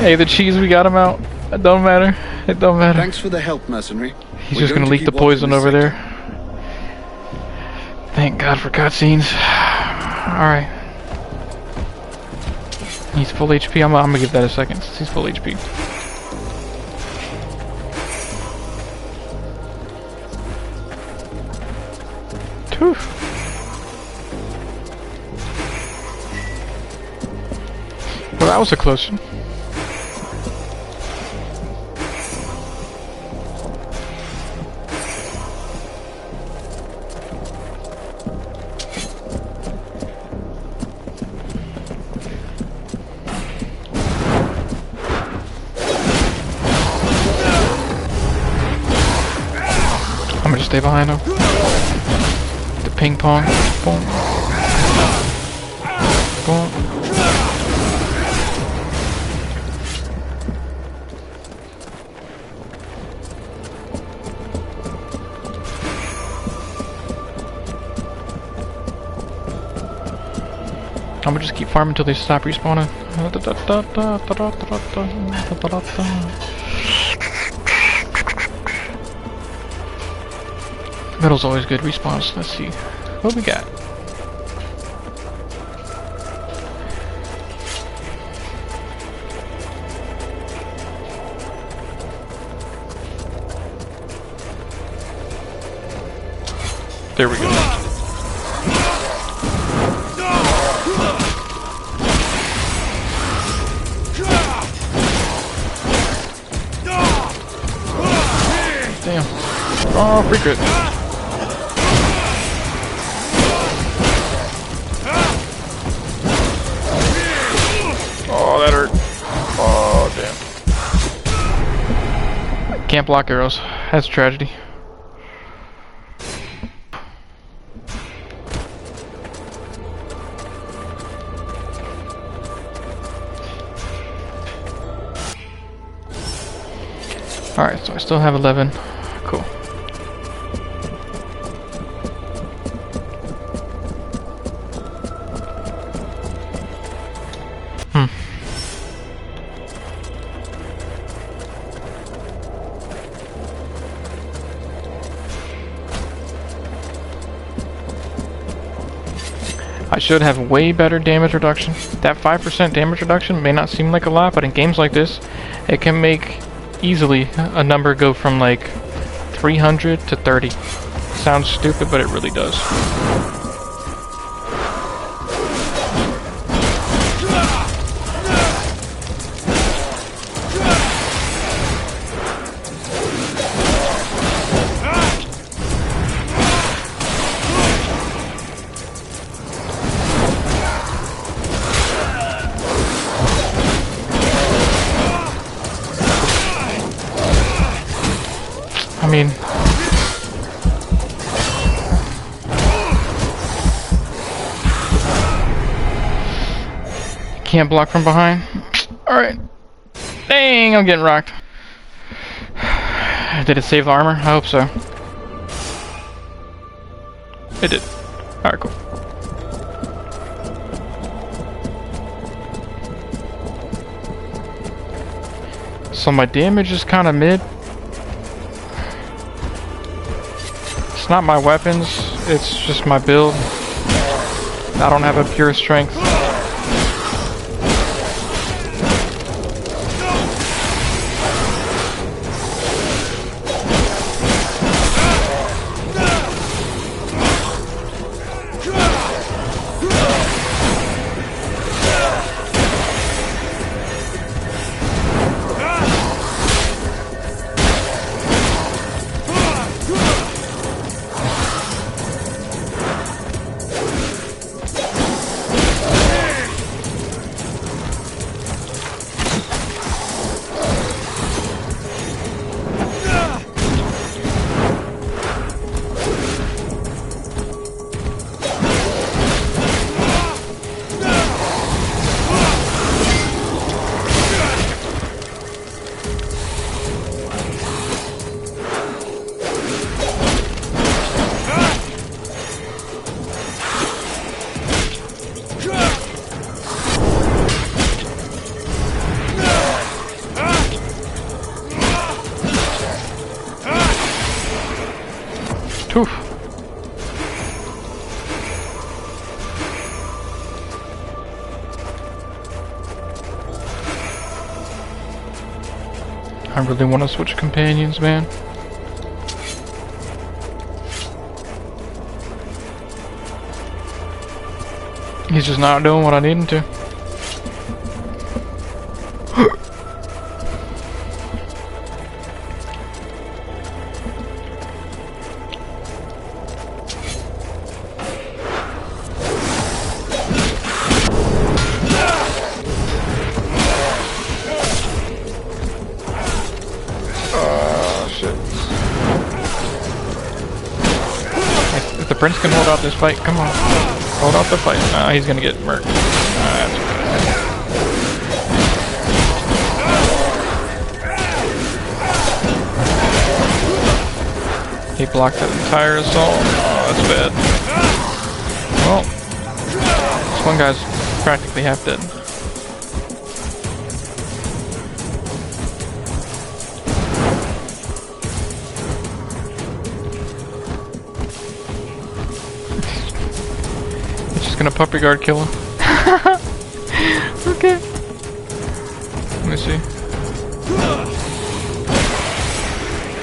Hey, the cheese, we got him out. It don't matter. It don't matter. Thanks for the help, mercenary. He's just gonna leak the poison over there. Thank God for cutscenes. Alright. He's full HP. I'm gonna give that a second since he's full HP. Whew. Well, that was a close one. I'm gonna stay behind him. The ping pong. Boom. Boom. I'm gonna just keep farming until they stop respawning. Middle's always good response. Let's see what we got. There we go. Damn. Oh, free crit. Oh, that hurt. Oh, damn. Can't block arrows. That's a tragedy. Alright, so I still have 11. Cool. I should have way better damage reduction. That 5% damage reduction may not seem like a lot, but in games like this, it can make easily a number go from like 300 to 30. Sounds stupid, but it really does. I mean, can't block from behind. Alright. Dang, I'm getting rocked. Did it save the armor? I hope so. It did. Alright, cool. So my damage is kind of mid. It's not my weapons, it's just my build. I don't have a pure strength. I really want to switch companions, man. He's just not doing what I need him to. If the prince can hold out this fight, come on. Hold out the fight. Nah, he's gonna get murked. He blocked that entire assault. Oh, that's bad. Well, this one guy's practically half dead. Gonna puppy guard kill him. Okay. Let me see.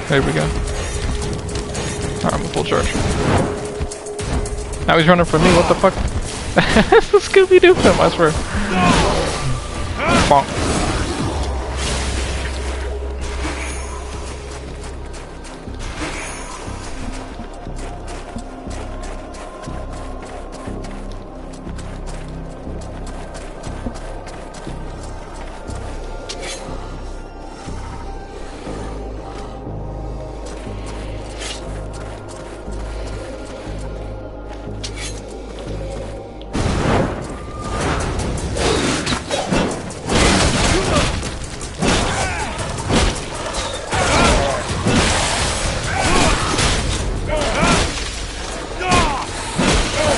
There we go. Alright, I'm full charge. Now he's running from me, what the fuck? That's the Scooby-Doo film, I swear. Bonk.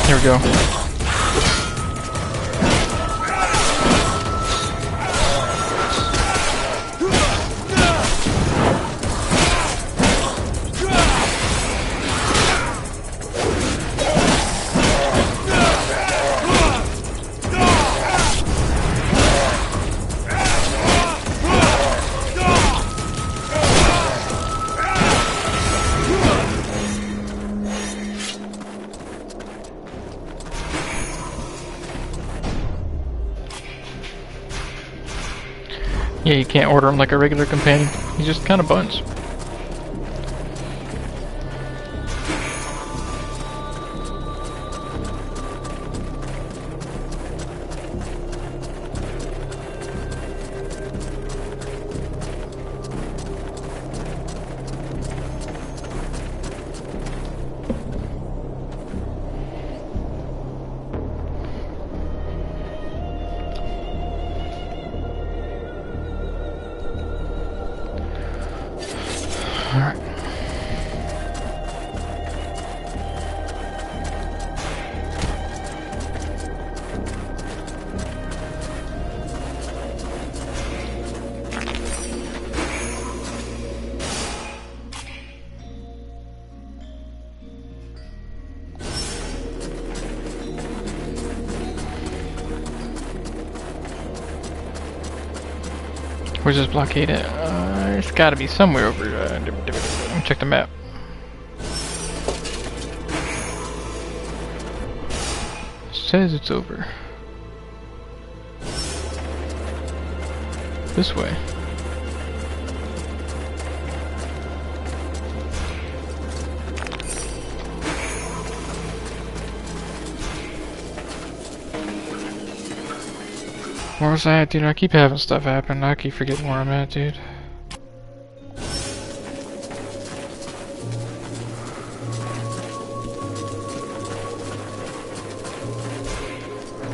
Here we go. Yeah, you can't order him like a regular companion. He just kind of buns. Alright. Where's this blockade at? It's gotta be somewhere over. Let me check the map. It says it's over. This way. Where was I at, dude? I keep having stuff happen. I keep forgetting where I'm at, dude.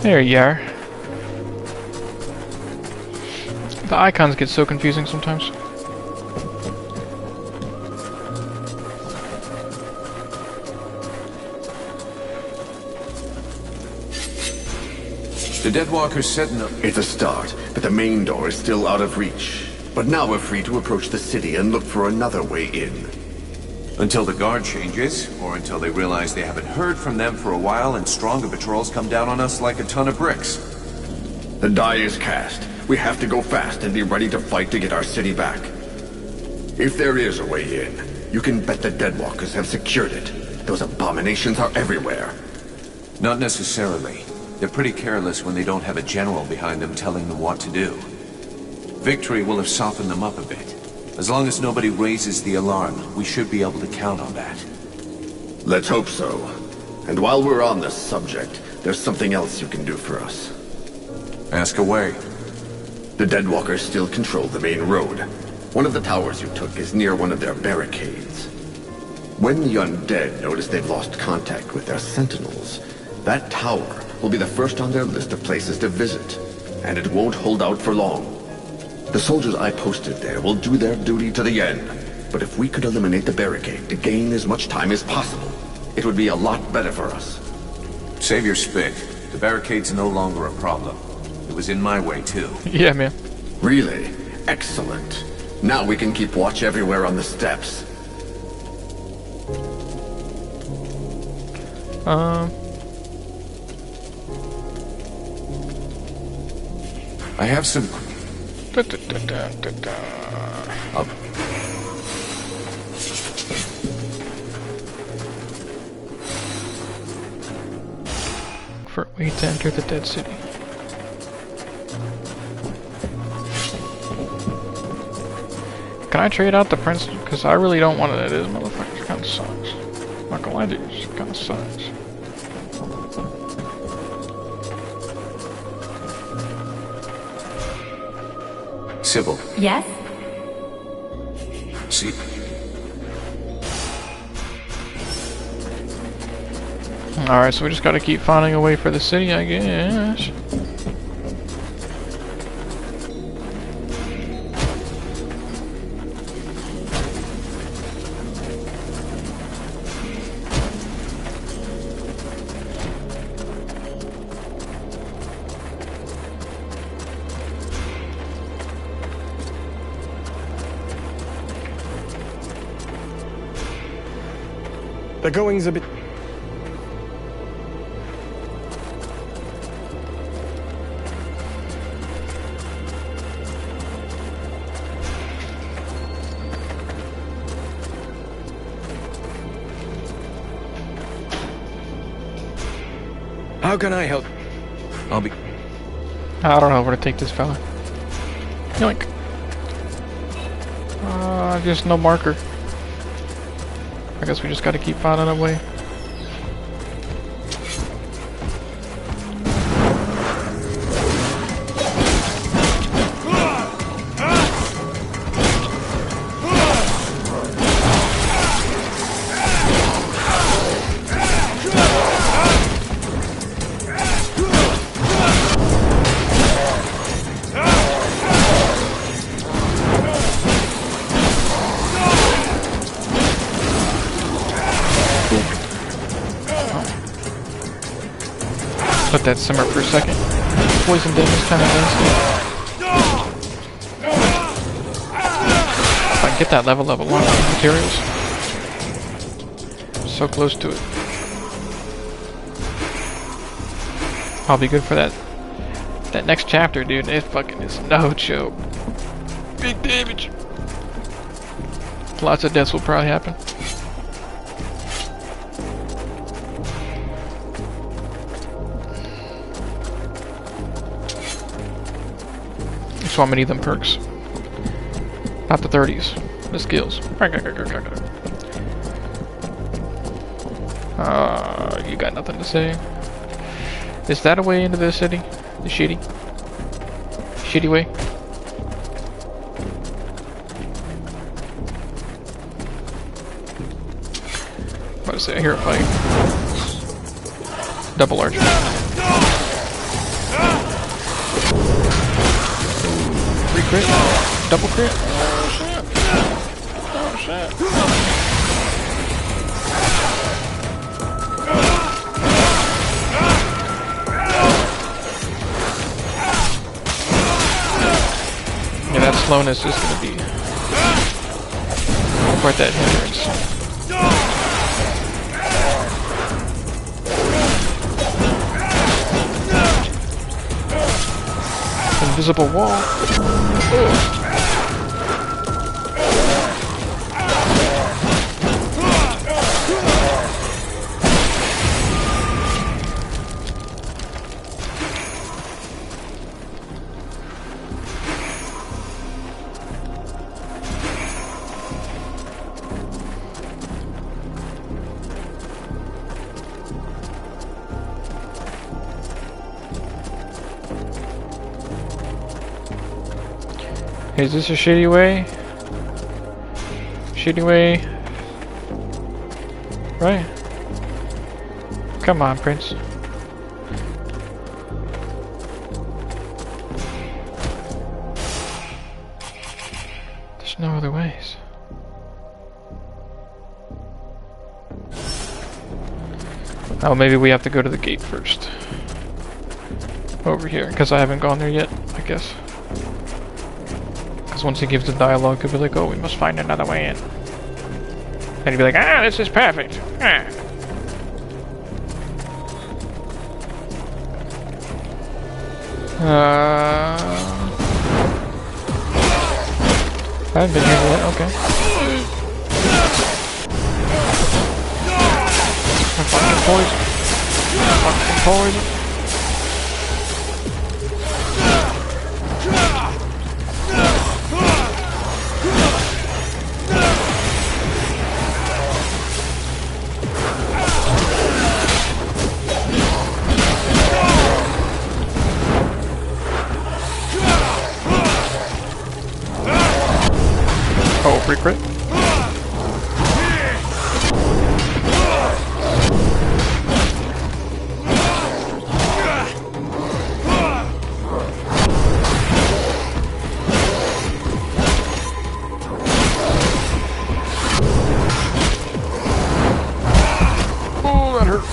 There you are. The icons get so confusing sometimes. The Deadwalker's setting up. It's a start, but the main door is still out of reach. But now we're free to approach the city and look for another way in. Until the guard changes, or until they realize they haven't heard from them for a while and stronger patrols come down on us like a ton of bricks. The die is cast. We have to go fast and be ready to fight to get our city back. If there is a way in, you can bet the Deadwalkers have secured it. Those abominations are everywhere. Not necessarily. They're pretty careless when they don't have a general behind them telling them what to do. Victory will have softened them up a bit. As long as nobody raises the alarm, we should be able to count on that. Let's hope so. And while we're on this subject, there's something else you can do for us. Ask away. The Deadwalkers still control the main road. One of the towers you took is near one of their barricades. When the undead notice they've lost contact with their sentinels, that tower will be the first on their list of places to visit, and it won't hold out for long. The soldiers I posted there will do their duty to the end, but if we could eliminate the barricade to gain as much time as possible, it would be a lot better for us. Save your spit. The barricade's no longer a problem. It was in my way, too. Yeah, man. Really? Excellent. Now we can keep watch everywhere on the steps. I have some... For a way to enter the Dead City. Can I trade out the prince? Because I really don't want it. This motherfucker kind of sucks. I'm not gonna lie to you, it kind of sucks. Sybil. Yes? See... Alright, so we just gotta keep finding a way for the city, I guess. The going's a bit... How can I help? I'll be... I don't know where to take this fella. Yoink. Just no marker. I guess we just gotta keep finding a way. Let that simmer for a second. Poison damage kind of nasty. If I can get that level up along with materials. So close to it. I'll be good for that next chapter, dude. It fucking is no joke. Big damage. Lots of deaths will probably happen. So I'm gonna need them perks. Not the 30s. The skills. You got nothing to say. Is that a way into the city? The shitty way? I'm about to say I hear a fight. Double archer. Crit? Double crit? Oh shit. Oh shit. Yeah, that slowness is gonna be quite that hindrance. Invisible wall. Is this a shitty way? Shitty way? Right? Come on, Prince. There's no other ways. Oh, maybe we have to go to the gate first. Over here, because I haven't gone there yet, I guess. Because once he gives the dialogue, he'll be like, oh, we must find another way in. And he'll be like, ah, this is perfect. Ah. I haven't been here yet, okay. Fucking poison. Fucking poison. Oh, free crit. Oh, that hurt.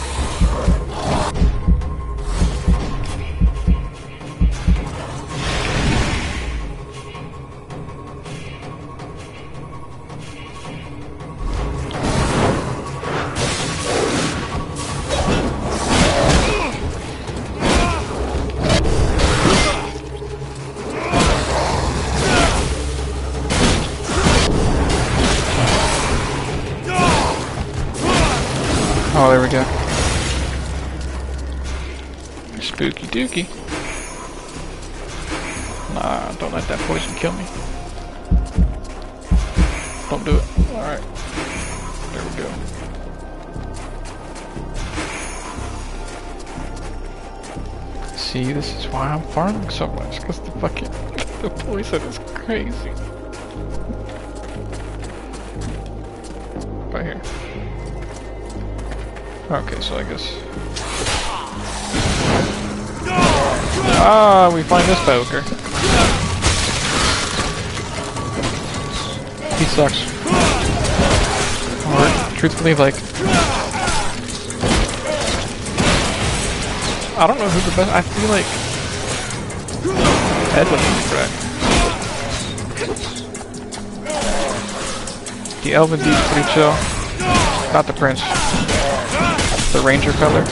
Oh, there we go. Spooky dookie. Nah, don't let that poison kill me. Don't do it. Alright. There we go. See, this is why I'm farming so much, because the fucking the poison is crazy. Right here. Okay, so I guess. Ah, we find this poker. He sucks. Or, truthfully, like, I don't know who the best. I feel like Edwin would be correct. The Elven dude's pretty chill. Not the Prince. The Ranger color.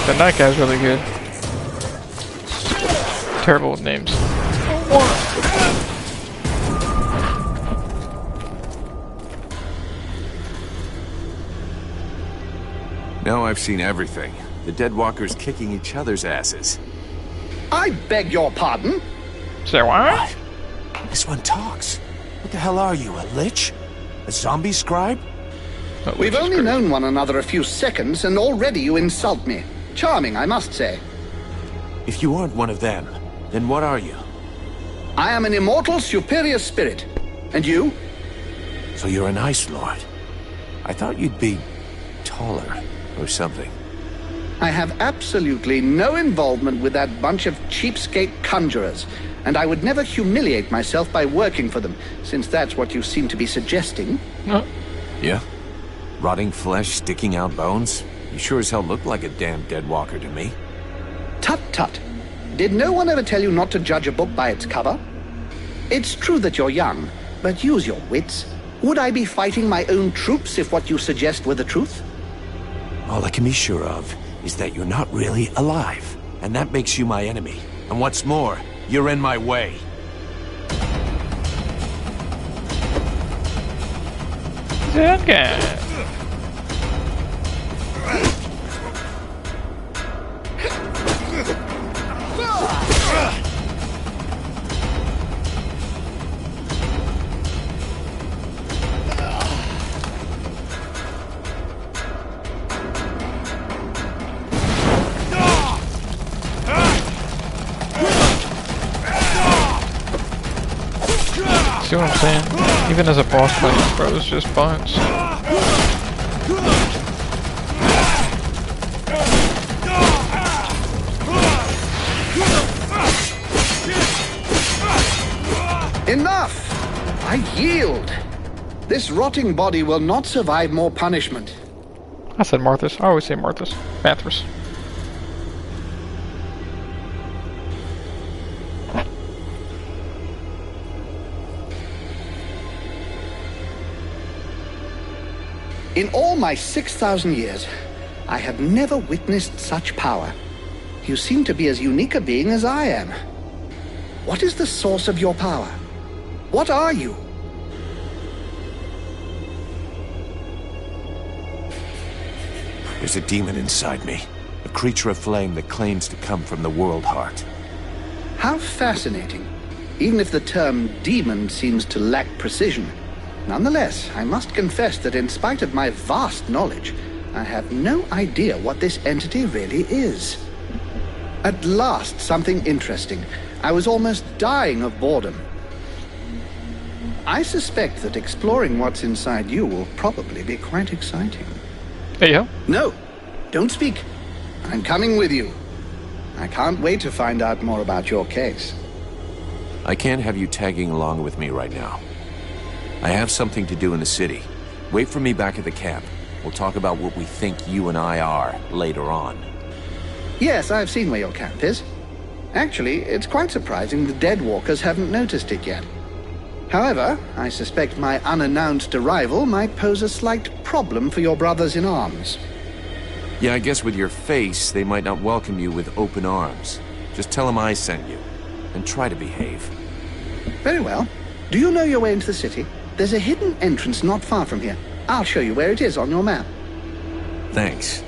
The Night Guy's really good. Terrible with names. Now I've seen everything. The Dead Walkers kicking each other's asses. I beg your pardon? Say what? This one talks. What the hell are you, a lich? A zombie scribe? We've only known one another a few seconds, and already you insult me. Charming, I must say. If you aren't one of them, then what are you? I am an immortal superior spirit. And you? So you're an Ice Lord. I thought you'd be taller or something. I have absolutely no involvement with that bunch of cheapskate conjurers, and I would never humiliate myself by working for them, since that's what you seem to be suggesting. Yeah? Rotting flesh, sticking out bones? You sure as hell look like a damn Dead Walker to me. Tut tut. Did no one ever tell you not to judge a book by its cover? It's true that you're young, but use your wits. Would I be fighting my own troops if what you suggest were the truth? All I can be sure of is that you're not really alive, and that makes you my enemy. And what's more, you're in my way. That guy. See what I'm saying? Even as a boss fight, bro, it's just buns. Enough! I yield. This rotting body will not survive more punishment. I said Marthas. I always say Marthas. Mathras. In all my 6,000 years, I have never witnessed such power. You seem to be as unique a being as I am. What is the source of your power? What are you? There's a demon inside me. A creature of flame that claims to come from the world heart. How fascinating. Even if the term demon seems to lack precision. Nonetheless, I must confess that in spite of my vast knowledge, I have no idea what this entity really is. At last, something interesting. I was almost dying of boredom. I suspect that exploring what's inside you will probably be quite exciting. Hey, yo. No, don't speak. I'm coming with you. I can't wait to find out more about your case. I can't have you tagging along with me right now. I have something to do in the city. Wait for me back at the camp. We'll talk about what we think you and I are later on. Yes, I've seen where your camp is. Actually, it's quite surprising the Deadwalkers haven't noticed it yet. However, I suspect my unannounced arrival might pose a slight problem for your brothers in arms. Yeah, I guess with your face, they might not welcome you with open arms. Just tell them I sent you, and try to behave. Very well. Do you know your way into the city? There's a hidden entrance not far from here. I'll show you where it is on your map. Thanks.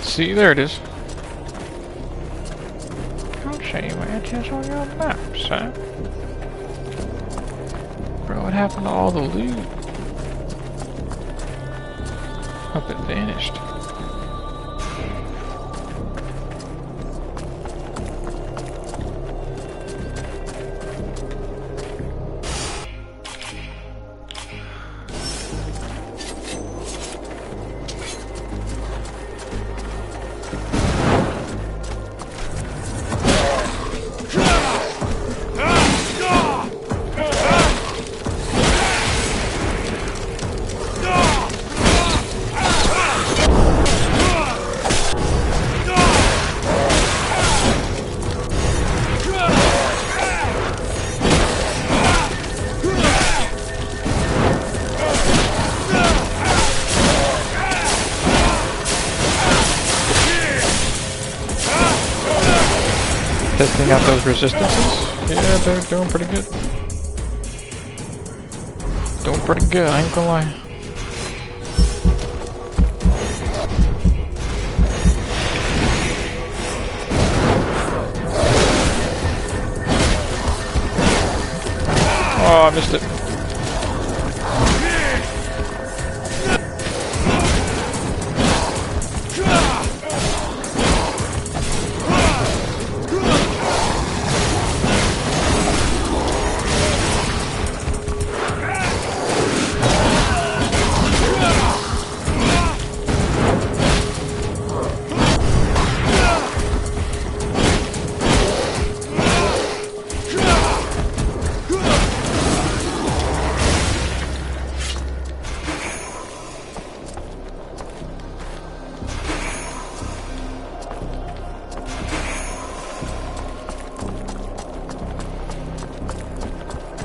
See, there it is. I'll show you where it is on your map, sir. Bro, what happened to all the loot? Hope it vanished. Testing out those resistances. Yeah, they're doing pretty good. Doing pretty good, I ain't gonna lie. Oh, I missed it.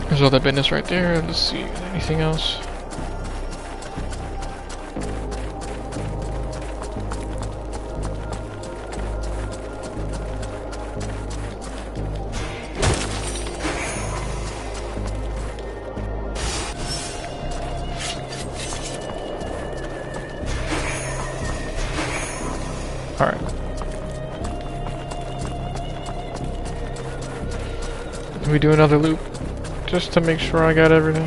There's all that business right there. Let's see, anything else? Alright. Can we do another loop? Just to make sure I got everything.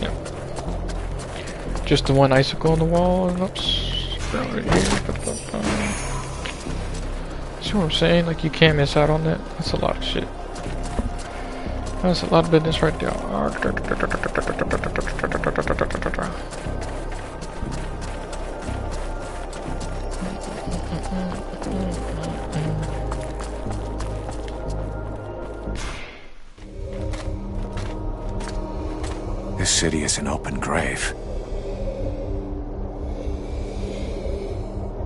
Yep. Just the one icicle on the wall. Oops. See what I'm saying? Like, you can't miss out on that. That's a lot of shit. That's a lot of business right there. This city is an open grave.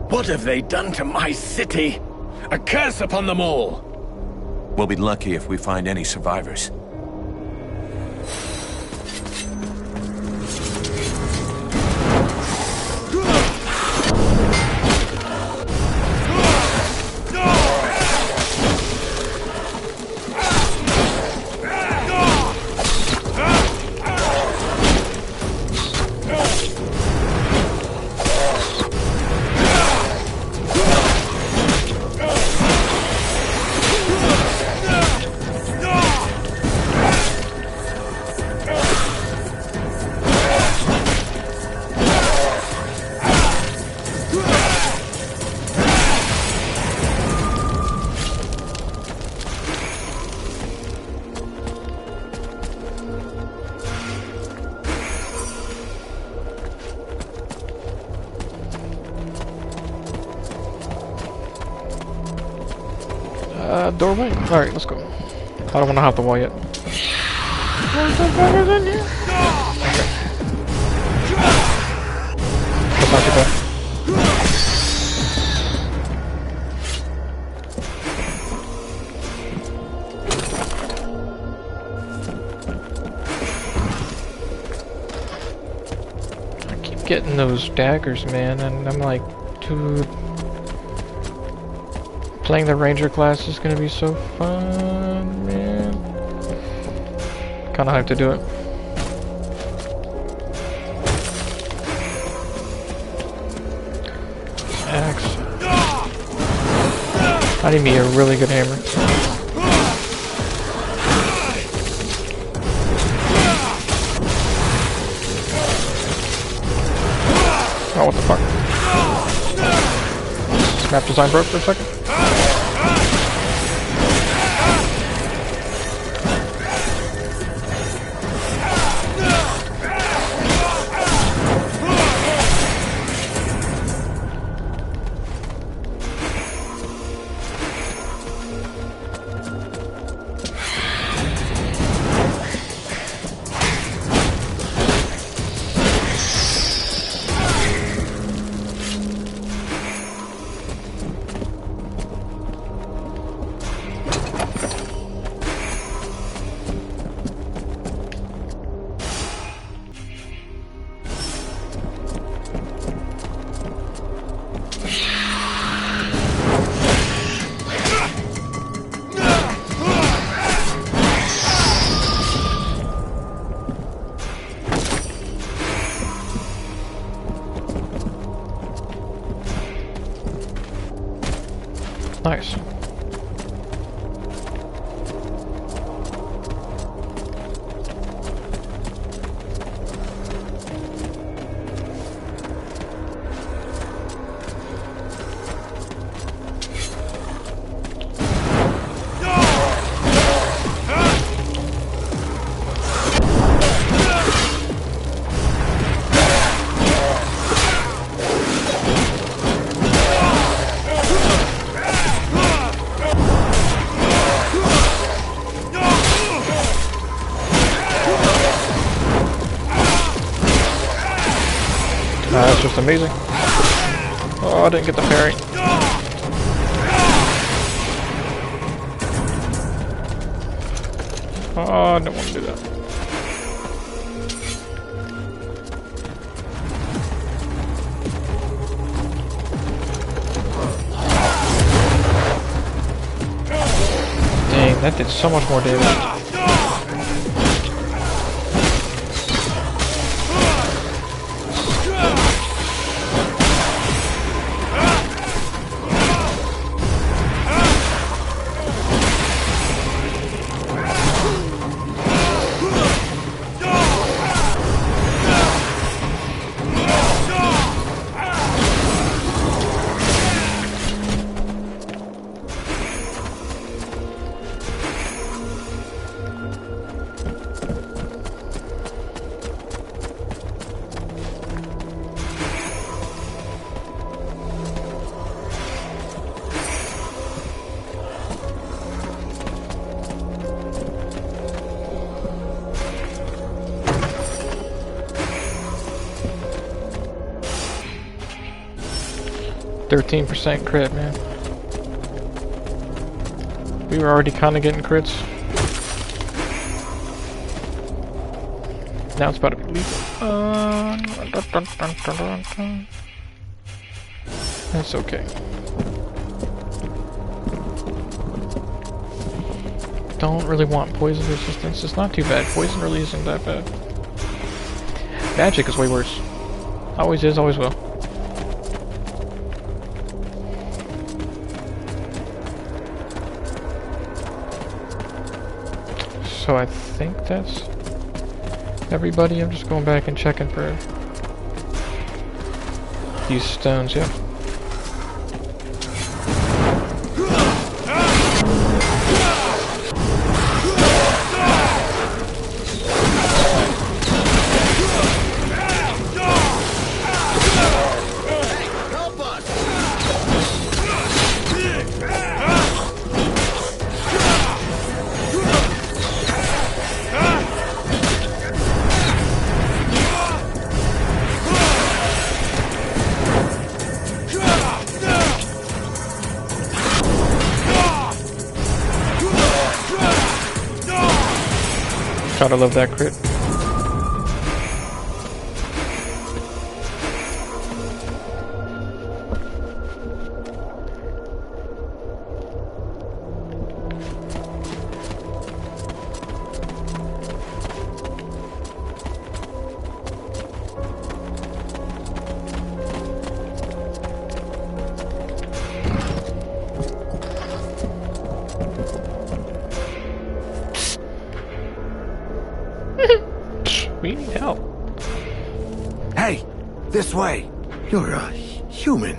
What have they done to my city? A curse upon them all! We'll be lucky if we find any survivors. Doorway? Alright, let's go. I don't want to hop the wall yet. Motherfuckers in here? Okay. That's not too bad. I keep getting those daggers, man, and I'm like, dude. Playing the ranger class is gonna be so fun, man. Kinda hyped to do it. Axe. I need me a really good hammer. Oh, what the fuck? Map design broke for a second. Nice. That's just amazing. Oh, I didn't get the parry. Oh, I don't want to do that. Dang, that did so much more damage. 13% crit, man. We were already kind of getting crits. Now it's about to be lethal. That's okay. Don't really want poison resistance. It's not too bad. Poison really isn't that bad. Magic is way worse. Always is, always will. So I think that's everybody. I'm just going back and checking for these stones, yep. Gotta love that crit. We need help. Hey, this way. You're a human.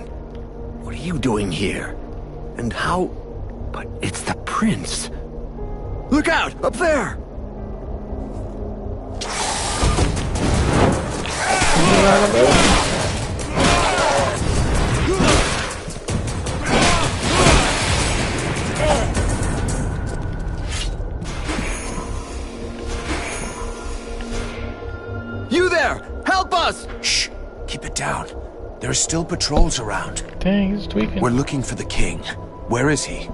What are you doing here? And how... But it's the prince. Look out! Up there! You there! Help us! Shh! Keep it down. There are still patrols around. Dang, he's tweaking. We're looking for the king. Where is he?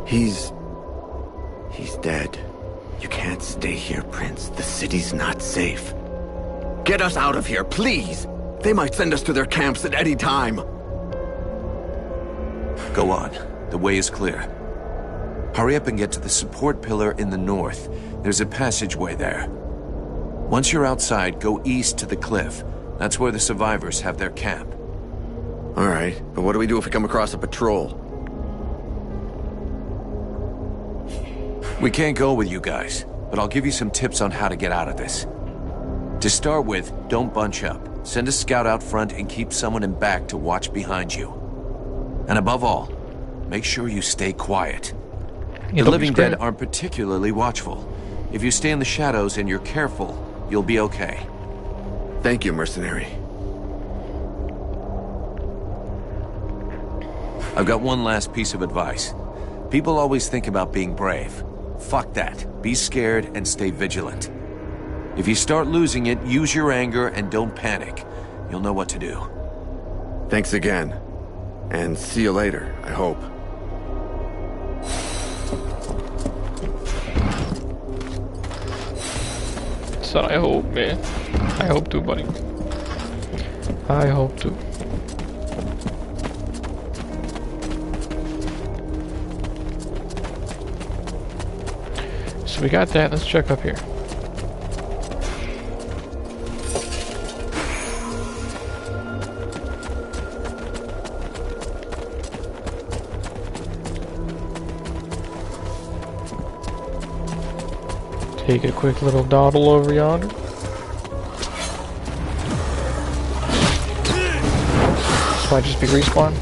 He's dead. You can't stay here, Prince. The city's not safe. Get us out of here, please! They might send us to their camps at any time. Go on. The way is clear. Hurry up and get to the support pillar in the north. There's a passageway there. Once you're outside, go east to the cliff. That's where the survivors have their camp. Alright, but what do we do if we come across a patrol? We can't go with you guys, but I'll give you some tips on how to get out of this. To start with, don't bunch up. Send a scout out front and keep someone in back to watch behind you. And above all, make sure you stay quiet. The living dead aren't particularly watchful. If you stay in the shadows and you're careful, you'll be okay. Thank you, mercenary. I've got one last piece of advice. People always think about being brave. Fuck that. Be scared and stay vigilant. If you start losing it, use your anger and don't panic. You'll know what to do. Thanks again. And see you later, I hope. So I hope, man. I hope to, buddy. I hope to. So we got that. Let's check up here. Take a quick little dawdle over yonder. This might just be respawn.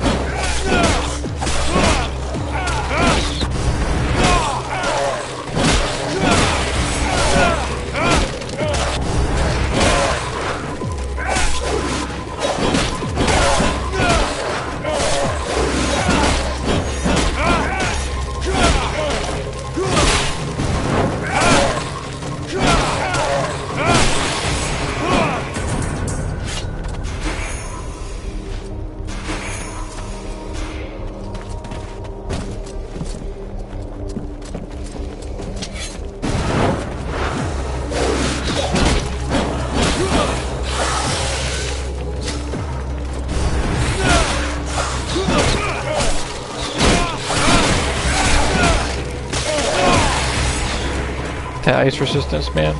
That ice resistance, man.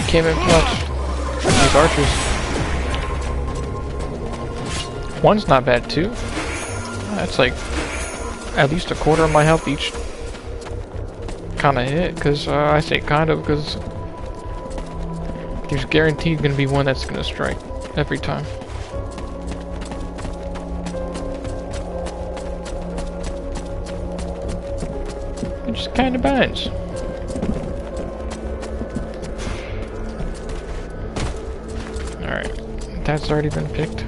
Came in clutch. These archers. One's not bad too. That's like at least a quarter of my health each kind of hit. Cause I say kind of because there's guaranteed gonna be one that's gonna strike every time. It just kind of binds. Alright, that's already been picked.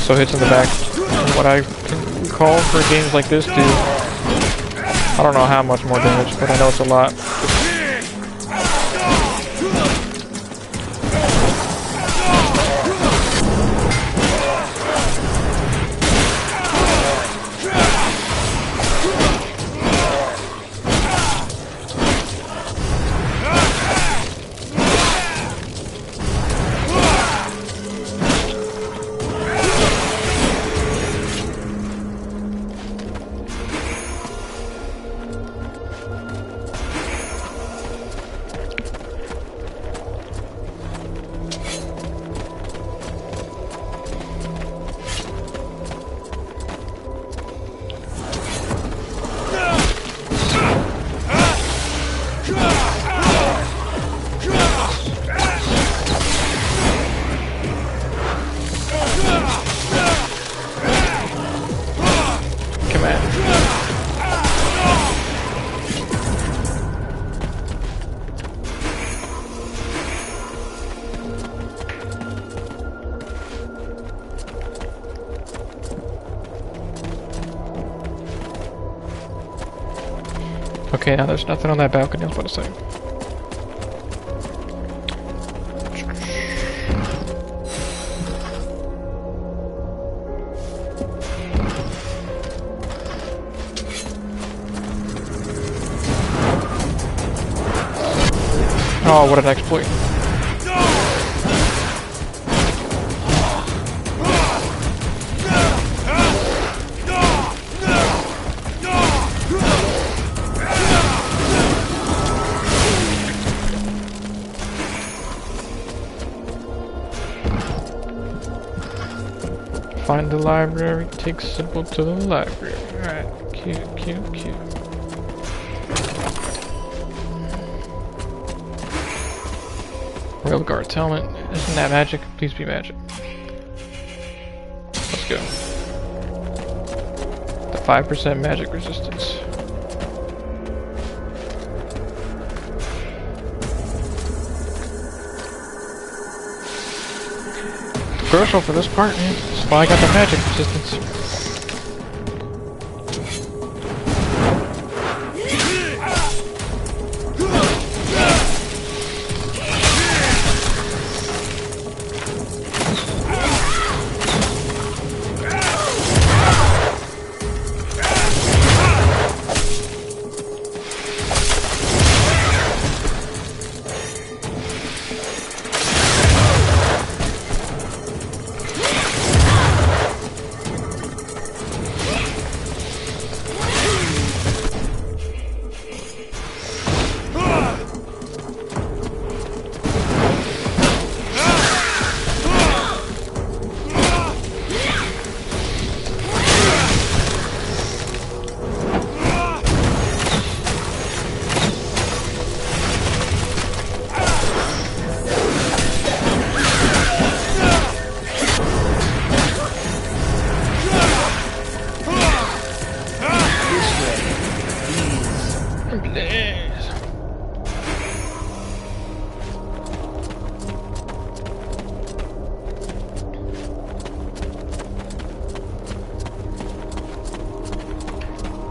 So hits in the back. What I can recall for games like this do, I don't know how much more damage, but I know it's a lot. Okay, now there's nothing on that balcony, I was about to say. Oh, what an exploit. Find the library, take Sybil to the library. Alright, cute. Rail guard's helmet. Isn't that magic? Please be magic. Let's go. The 5% magic resistance. Crucial for this part, man. That's why I got the magic resistance.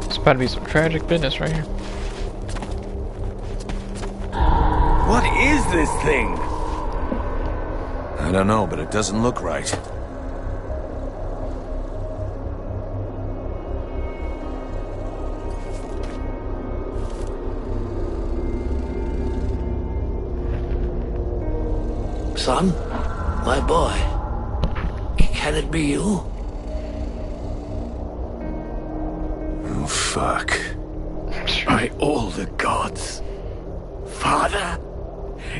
It's about to be some tragic business right here. What is this thing? I don't know, but it doesn't look right. Son? My boy? Can it be you? Oh, fuck. By all the gods. Father?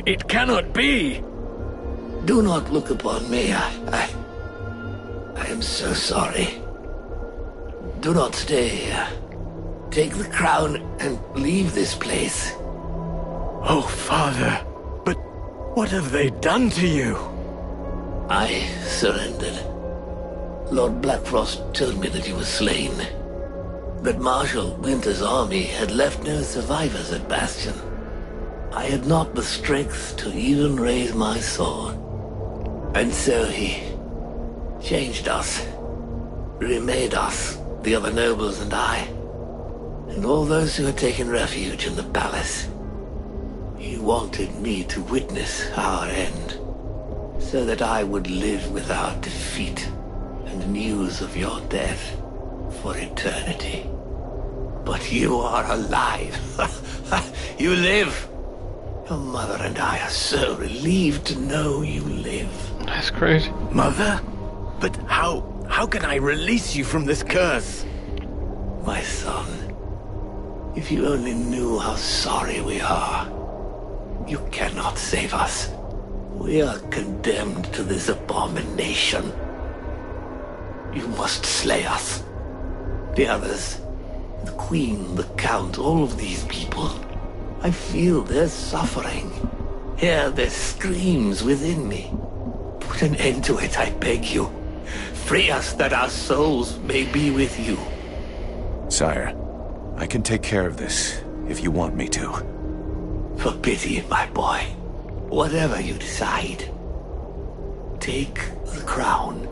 It cannot be! Do not look upon me. I am so sorry. Do not stay here. Take the crown and leave this place. Oh, Father. But what have they done to you? I surrendered. Lord Blackfrost told me that you were slain. That Marshal Winter's army had left no survivors at Bastion. I had not the strength to even raise my sword. And so he changed us, remade us, the other nobles and I, and all those who had taken refuge in the palace. He wanted me to witness our end, so that I would live with our defeat and news of your death for eternity. But you are alive. You live. Your mother and I are so relieved to know you live. That's crazy. Mother? But how can I release you from this curse? My son, if you only knew how sorry we are. You cannot save us. We are condemned to this abomination. You must slay us. The others, the Queen, the Count, all of these people. I feel their suffering. Hear their screams within me. Put an end to it, I beg you. Free us that our souls may be with you. Sire, I can take care of this, if you want me to. For pity, my boy. Whatever you decide. Take the crown.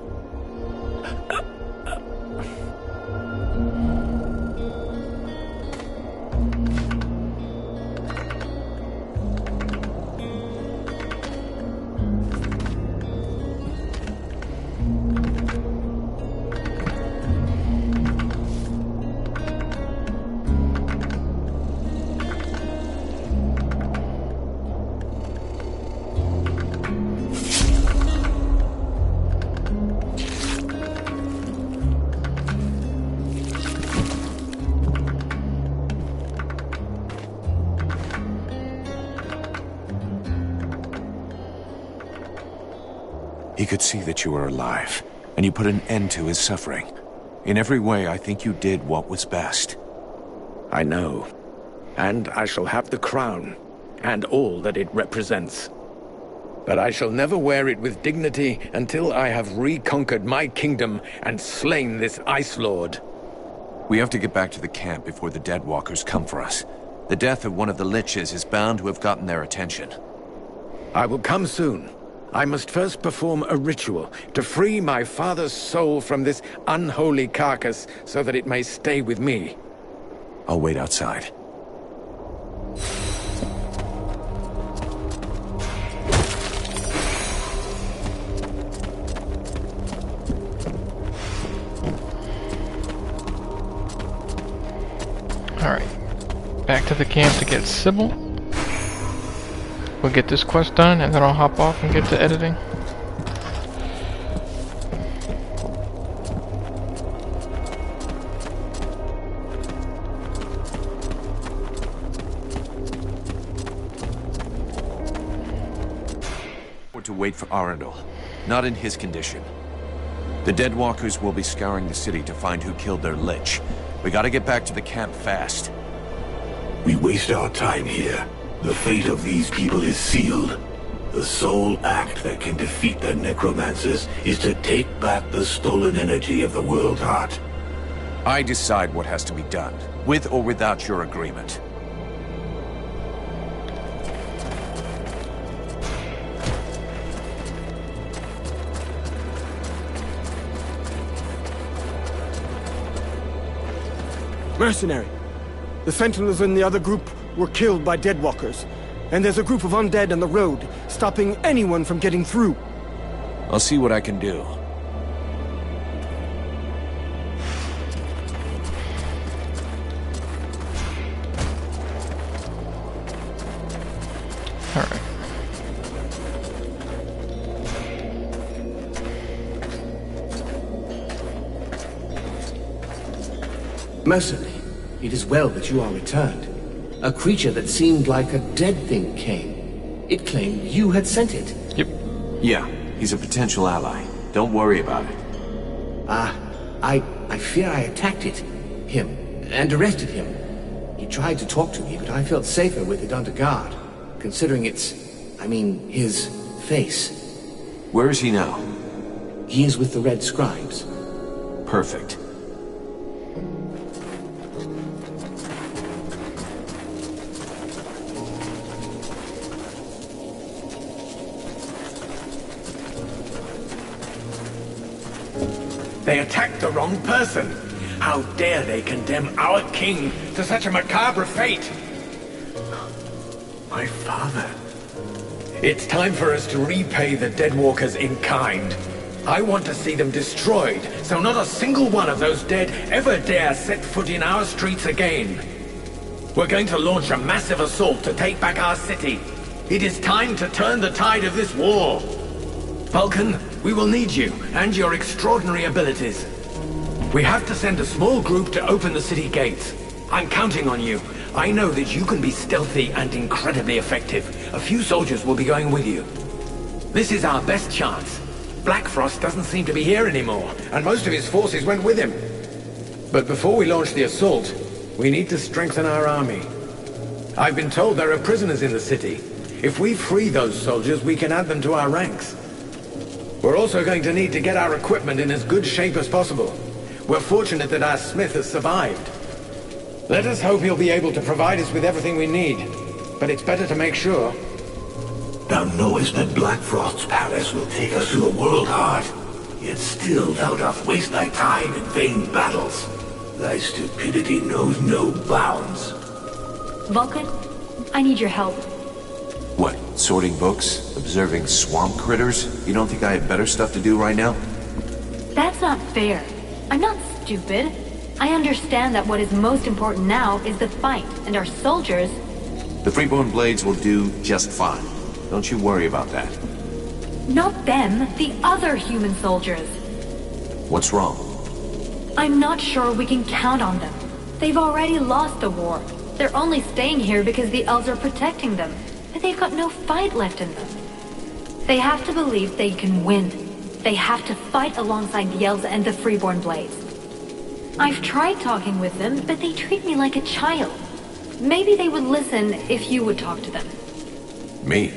He could see that you were alive, and you put an end to his suffering. In every way, I think you did what was best. I know. And I shall have the crown, and all that it represents. But I shall never wear it with dignity until I have reconquered my kingdom and slain this Ice Lord. We have to get back to the camp before the Deadwalkers come for us. The death of one of the Liches is bound to have gotten their attention. I will come soon. I must first perform a ritual to free my father's soul from this unholy carcass so that it may stay with me. I'll wait outside. Alright. Back to the camp to get Sybil. We'll get this quest done, and then I'll hop off and get to editing. We're to wait for Arundel. Not in his condition. The Deadwalkers will be scouring the city to find who killed their Lich. We gotta get back to the camp fast. We waste our time here. The fate of these people is sealed. The sole act that can defeat the necromancers is to take back the stolen energy of the World Heart. I decide what has to be done, with or without your agreement. Mercenary! The Sentinels in the other group were killed by Deadwalkers, and there's a group of undead on the road, stopping anyone from getting through. I'll see what I can do. Alright. Mercenary, it is well that you are returned. A creature that seemed like a dead thing came. It claimed you had sent it. Yep. Yeah, he's a potential ally. Don't worry about it. I fear I attacked him, and arrested him. He tried to talk to me, but I felt safer with it under guard, considering his face. Where is he now? He is with the Red Scribes. Perfect. They attacked the wrong person. How dare they condemn our king to such a macabre fate? My father. It's time for us to repay the Deadwalkers in kind. I want to see them destroyed, so not a single one of those dead ever dare set foot in our streets again. We're going to launch a massive assault to take back our city. It is time to turn the tide of this war. Vulcan, we will need you, and your extraordinary abilities. We have to send a small group to open the city gates. I'm counting on you. I know that you can be stealthy and incredibly effective. A few soldiers will be going with you. This is our best chance. Blackfrost doesn't seem to be here anymore, and most of his forces went with him. But before we launch the assault, we need to strengthen our army. I've been told there are prisoners in the city. If we free those soldiers, we can add them to our ranks. We're also going to need to get our equipment in as good shape as possible. We're fortunate that our smith has survived. Let us hope he'll be able to provide us with everything we need. But it's better to make sure. Thou knowest that Blackfrost's palace will take us to the world heart. Yet still thou dost waste thy time in vain battles. Thy stupidity knows no bounds. Vulcan, I need your help. What, sorting books? Observing swamp critters? You don't think I have better stuff to do right now? That's not fair. I'm not stupid. I understand that what is most important now is the fight, and our soldiers... The Freeborn Blades will do just fine. Don't you worry about that. Not them, the other human soldiers. What's wrong? I'm not sure we can count on them. They've already lost the war. They're only staying here because the elves are protecting them. But they've got no fight left in them. They have to believe they can win. They have to fight alongside the elves and the Freeborn Blades. I've tried talking with them, but they treat me like a child. Maybe they would listen if you would talk to them. Me?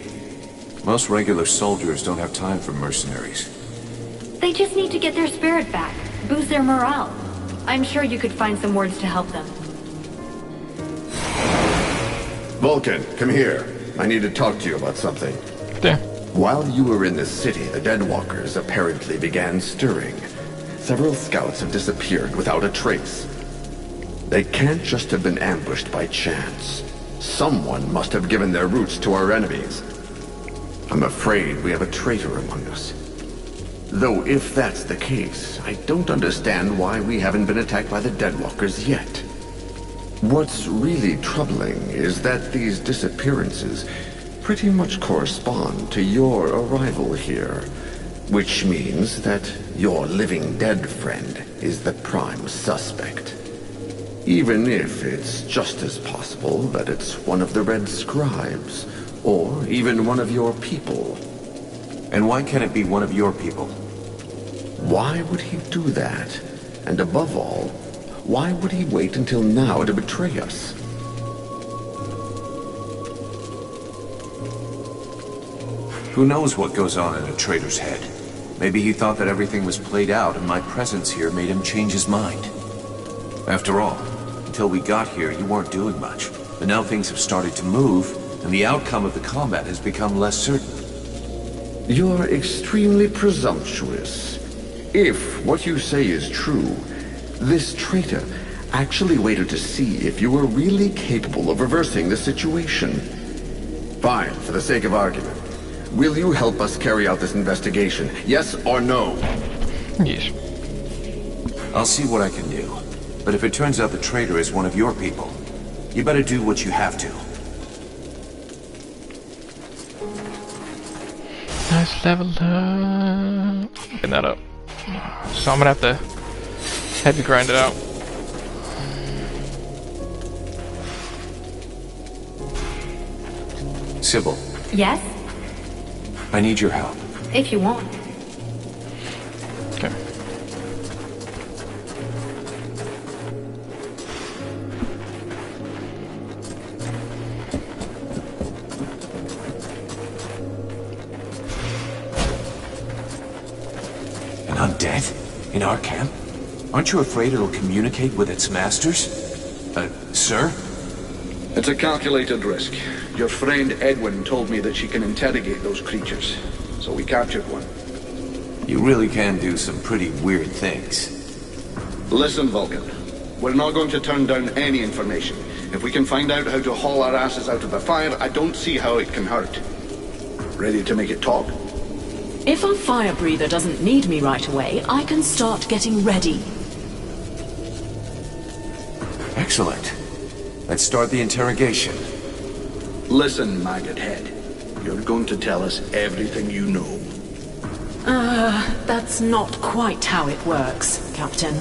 Most regular soldiers don't have time for mercenaries. They just need to get their spirit back, boost their morale. I'm sure you could find some words to help them. Vulcan, come here. I need to talk to you about something. There. While you were in the city, the Deadwalkers apparently began stirring. Several scouts have disappeared without a trace. They can't just have been ambushed by chance. Someone must have given their routes to our enemies. I'm afraid we have a traitor among us. Though if that's the case, I don't understand why we haven't been attacked by the Deadwalkers yet. What's really troubling is that these disappearances pretty much correspond to your arrival here, which means that your living dead friend is the prime suspect. Even if it's just as possible that it's one of the Red Scribes, or even one of your people. And why can't it be one of your people? Why would he do that? And above all, why would he wait until now to betray us? Who knows what goes on in a traitor's head? Maybe he thought that everything was played out and my presence here made him change his mind. After all, until we got here, you weren't doing much. But now things have started to move, and the outcome of the combat has become less certain. You're extremely presumptuous. If what you say is true, this traitor actually waited to see if you were really capable of reversing the situation. Fine, for the sake of argument. Will you help us carry out this investigation? Yes or no? Yes. I'll see what I can do. But if it turns out the traitor is one of your people, you better do what you have to. Nice level up. Getting that up. So I'm gonna have to heavy grind it out. Sybil, Yes? I need your help. If you want. Okay. An undead? In our camp? Aren't you afraid it'll communicate with its masters? Sir? It's a calculated risk. Your friend Edwin told me that she can interrogate those creatures, so we captured one. You really can do some pretty weird things. Listen, Vulcan. We're not going to turn down any information. If we can find out how to haul our asses out of the fire, I don't see how it can hurt. Ready to make it talk? If our fire breather doesn't need me right away, I can start getting ready. Excellent. Let's start the interrogation. Listen, Maggot Head. You're going to tell us everything you know. That's not quite how it works, Captain.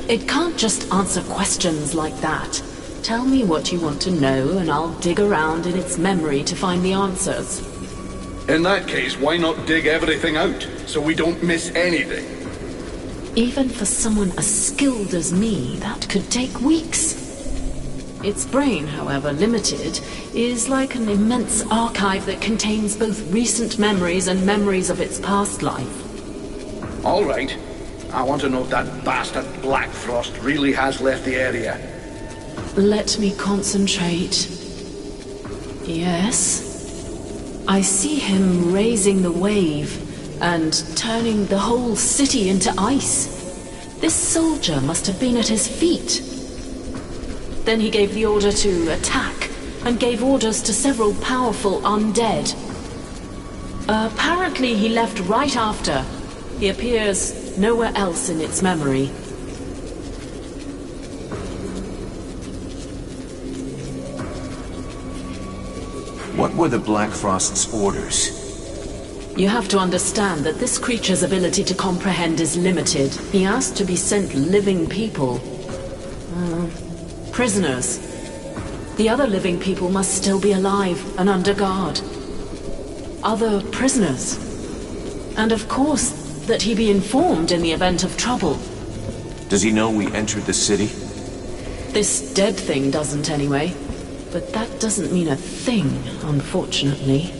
It can't just answer questions like that. Tell me what you want to know, and I'll dig around in its memory to find the answers. In that case, why not dig everything out, so we don't miss anything? Even for someone as skilled as me, that could take weeks. Its brain, however limited, is like an immense archive that contains both recent memories and memories of its past life. All right. I want to know if that bastard Black Frost really has left the area. Let me concentrate. Yes. I see him raising the wave and turning the whole city into ice. This soldier must have been at his feet. Then he gave the order to attack and gave orders to several powerful undead. Apparently he left right after. He appears nowhere else in its memory. What were the Black Frost's orders? You have to understand that this creature's ability to comprehend is limited. He asked to be sent living people. Prisoners. The other living people must still be alive and under guard. Other prisoners. And of course, that he be informed in the event of trouble. Does he know we entered the city? This dead thing doesn't anyway. But that doesn't mean a thing, unfortunately.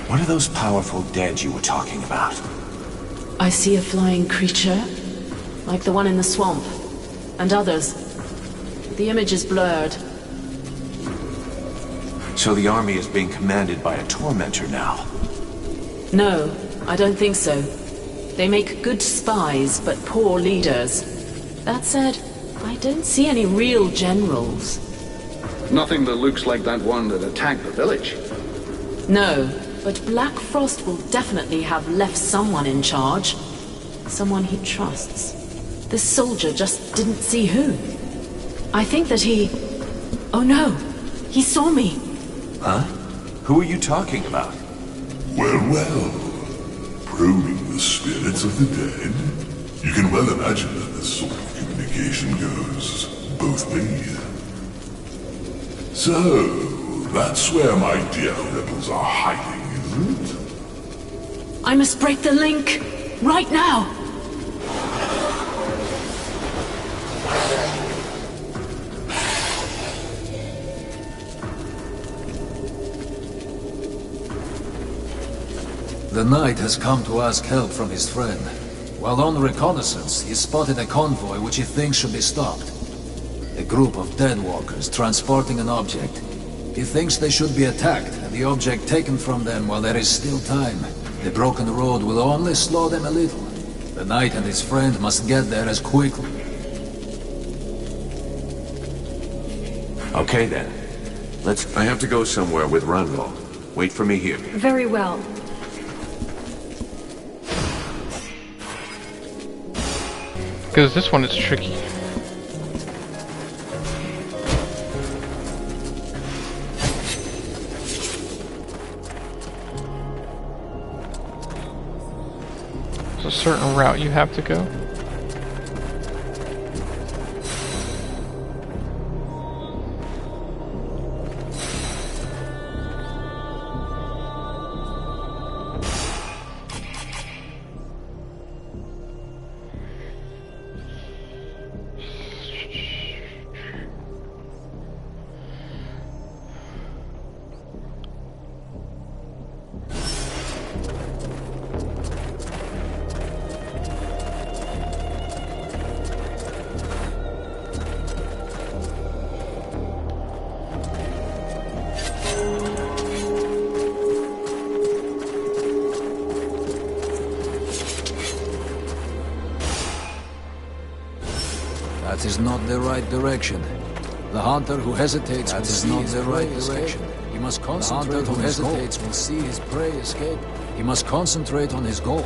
What are those powerful dead you were talking about? I see a flying creature, like the one in the swamp, and others. The image is blurred. So the army is being commanded by a tormentor now? No, I don't think so. They make good spies, but poor leaders. That said, I don't see any real generals. Nothing that looks like that one that attacked the village. No, but Black Frost will definitely have left someone in charge. Someone he trusts. This soldier just didn't see who. I think that he... Oh no! He saw me! Huh? Who are you talking about? Well, well. Probing the spirits of the dead? You can well imagine that this sort of communication goes both ways. So, that's where my dear rebels are hiding, is it? I must break the link! Right now! The knight has come to ask help from his friend. While on reconnaissance, he spotted a convoy which he thinks should be stopped. A group of deadwalkers transporting an object. He thinks they should be attacked and the object taken from them while there is still time. The broken road will only slow them a little. The knight and his friend must get there as quickly. Okay then. I have to go somewhere with Randall. Wait for me here. Very well. Because this one is tricky. There's a certain route you have to go. That is not the right direction. The hunter who hesitates will see his prey escape. He must concentrate on his goal. The hunter who hesitates will see his prey escape. He must concentrate on his goal.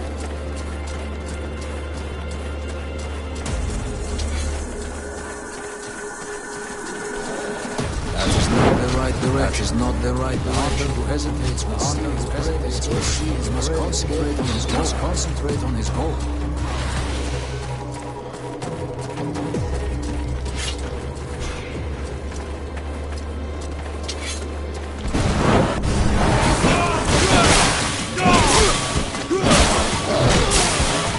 That is not the right direction. That is not the right direction. The hunter who hesitates will see his prey. He must concentrate on his goal. He must concentrate on his goal.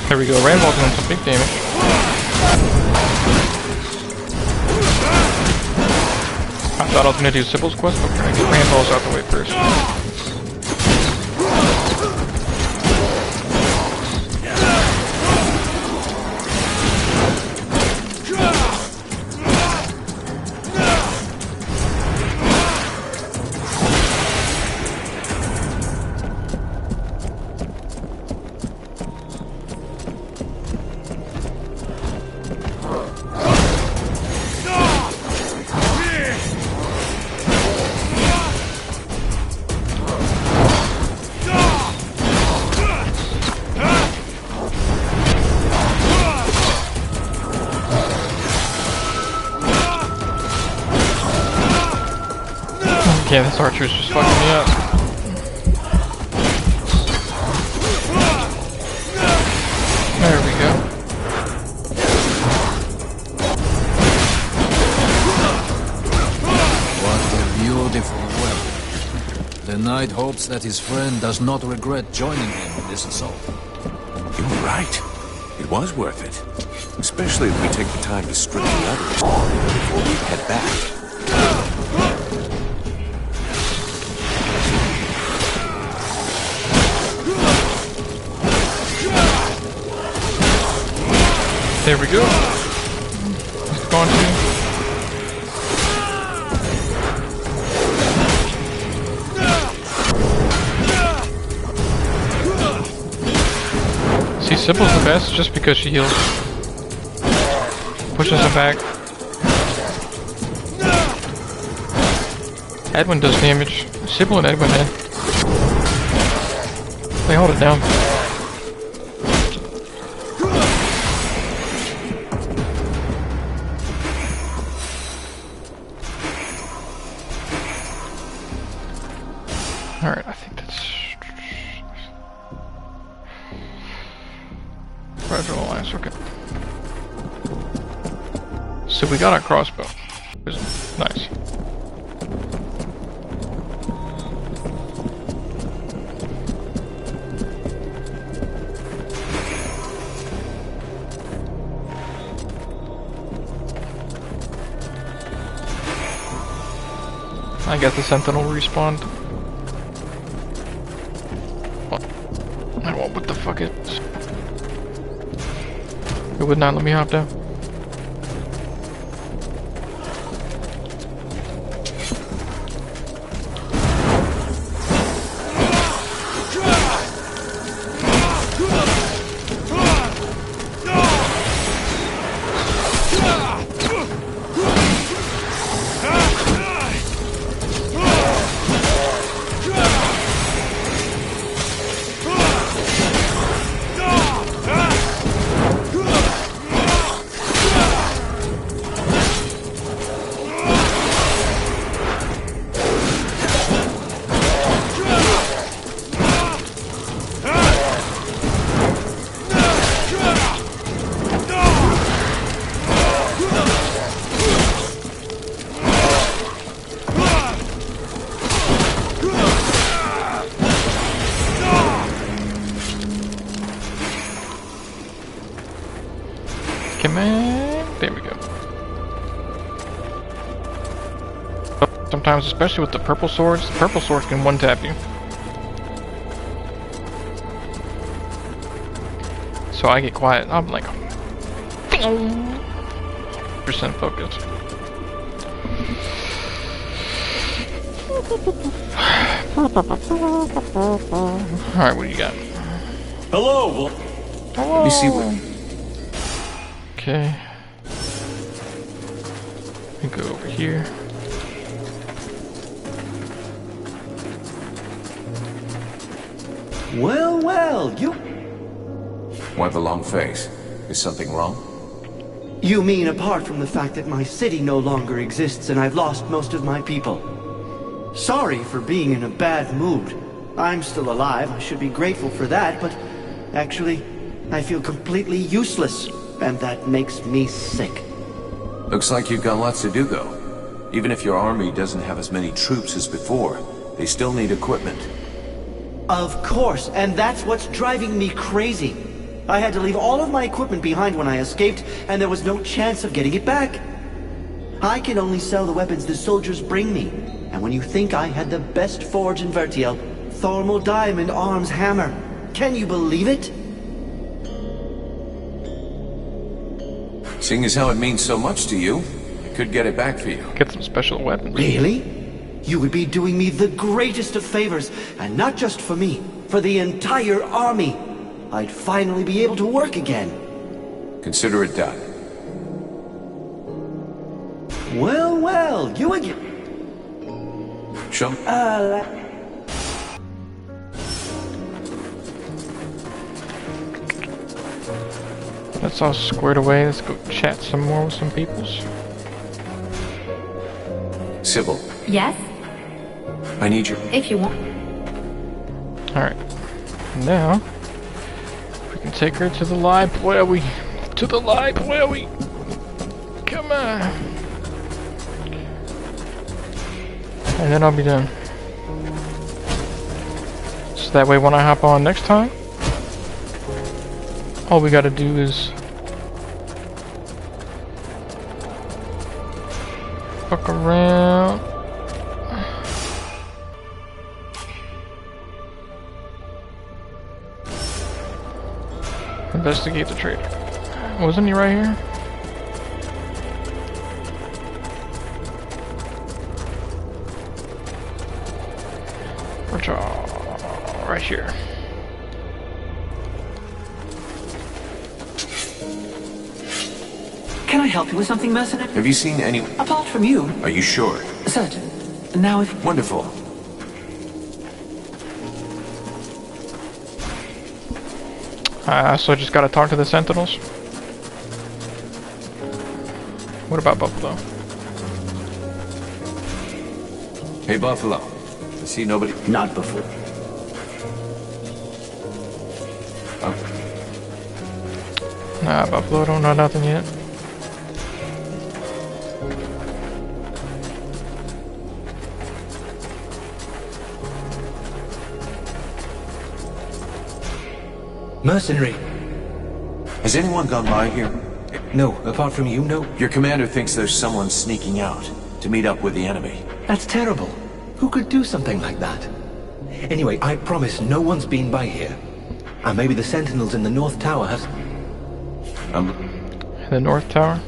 There we go, Randall's doing some big damage. I thought I was gonna do Sybil's quest, but we're gonna get Randall's out the way first. Yeah, this archer's just fucking me up. There we go. What a beautiful weapon. The knight hopes that his friend does not regret joining him in this assault. You're right. It was worth it. Especially if we take the time to strip the others before we head back. There we go. It's gone too. See, Sybil's the best just because she heals. Pushes him back. Edwin does damage. Sybil and Edwin, man. They hold it down. Alright, I think that's... Fragile Alliance, okay. So we got our crossbow. Nice. I got the Sentinel respawned. What the fuck is... It would not let me hop down. man. There we go. Sometimes, especially with the purple swords can one-tap you. So I get quiet. I'm like, 100% focused. Alright, what do you got? Hello. Let me see what. Okay. Let me go over here. Well, well, you... Why the long face? Is something wrong? You mean apart from the fact that my city no longer exists and I've lost most of my people? Sorry for being in a bad mood. I'm still alive, I should be grateful for that, but actually, I feel completely useless, and that makes me sick. Looks like you've got lots to do, though. Even if your army doesn't have as many troops as before, they still need equipment. Of course, and that's what's driving me crazy. I had to leave all of my equipment behind when I escaped, and there was no chance of getting it back. I can only sell the weapons the soldiers bring me, and when you think I had the best forge in Vertiel, Thermal Diamond Arms Hammer, can you believe it? Seeing as how it means so much to you, I could get it back for you. Get some special weapons. Really? You would be doing me the greatest of favors, and not just for me, for the entire army. I'd finally be able to work again. Consider it done. Well, well, you again. Show. That's all squared away. Let's go chat some more with some peoples. Sybil. Yes? I need you. If you want. Alright. Now, we can take her to the library. To the library. Come on. And then I'll be done. So that way when I hop on next time, all we gotta do is fuck around. Investigate the trader. Wasn't he right here? Right here. Can I help you with something, mercenary? Have you seen any... Apart from you? Are you sure? Certain. Now if... Wonderful. So I just gotta talk to the Sentinels? What about Buffalo? Hey, Buffalo. I see nobody... Not before. Oh. Nah, Buffalo don't know nothing yet. Mercenary. Has anyone gone by here? No, apart from you, no. Your commander thinks there's someone sneaking out to meet up with the enemy. That's terrible. Who could do something like that? Anyway, I promise no one's been by here. And maybe the sentinels in the North Tower have... The North Tower?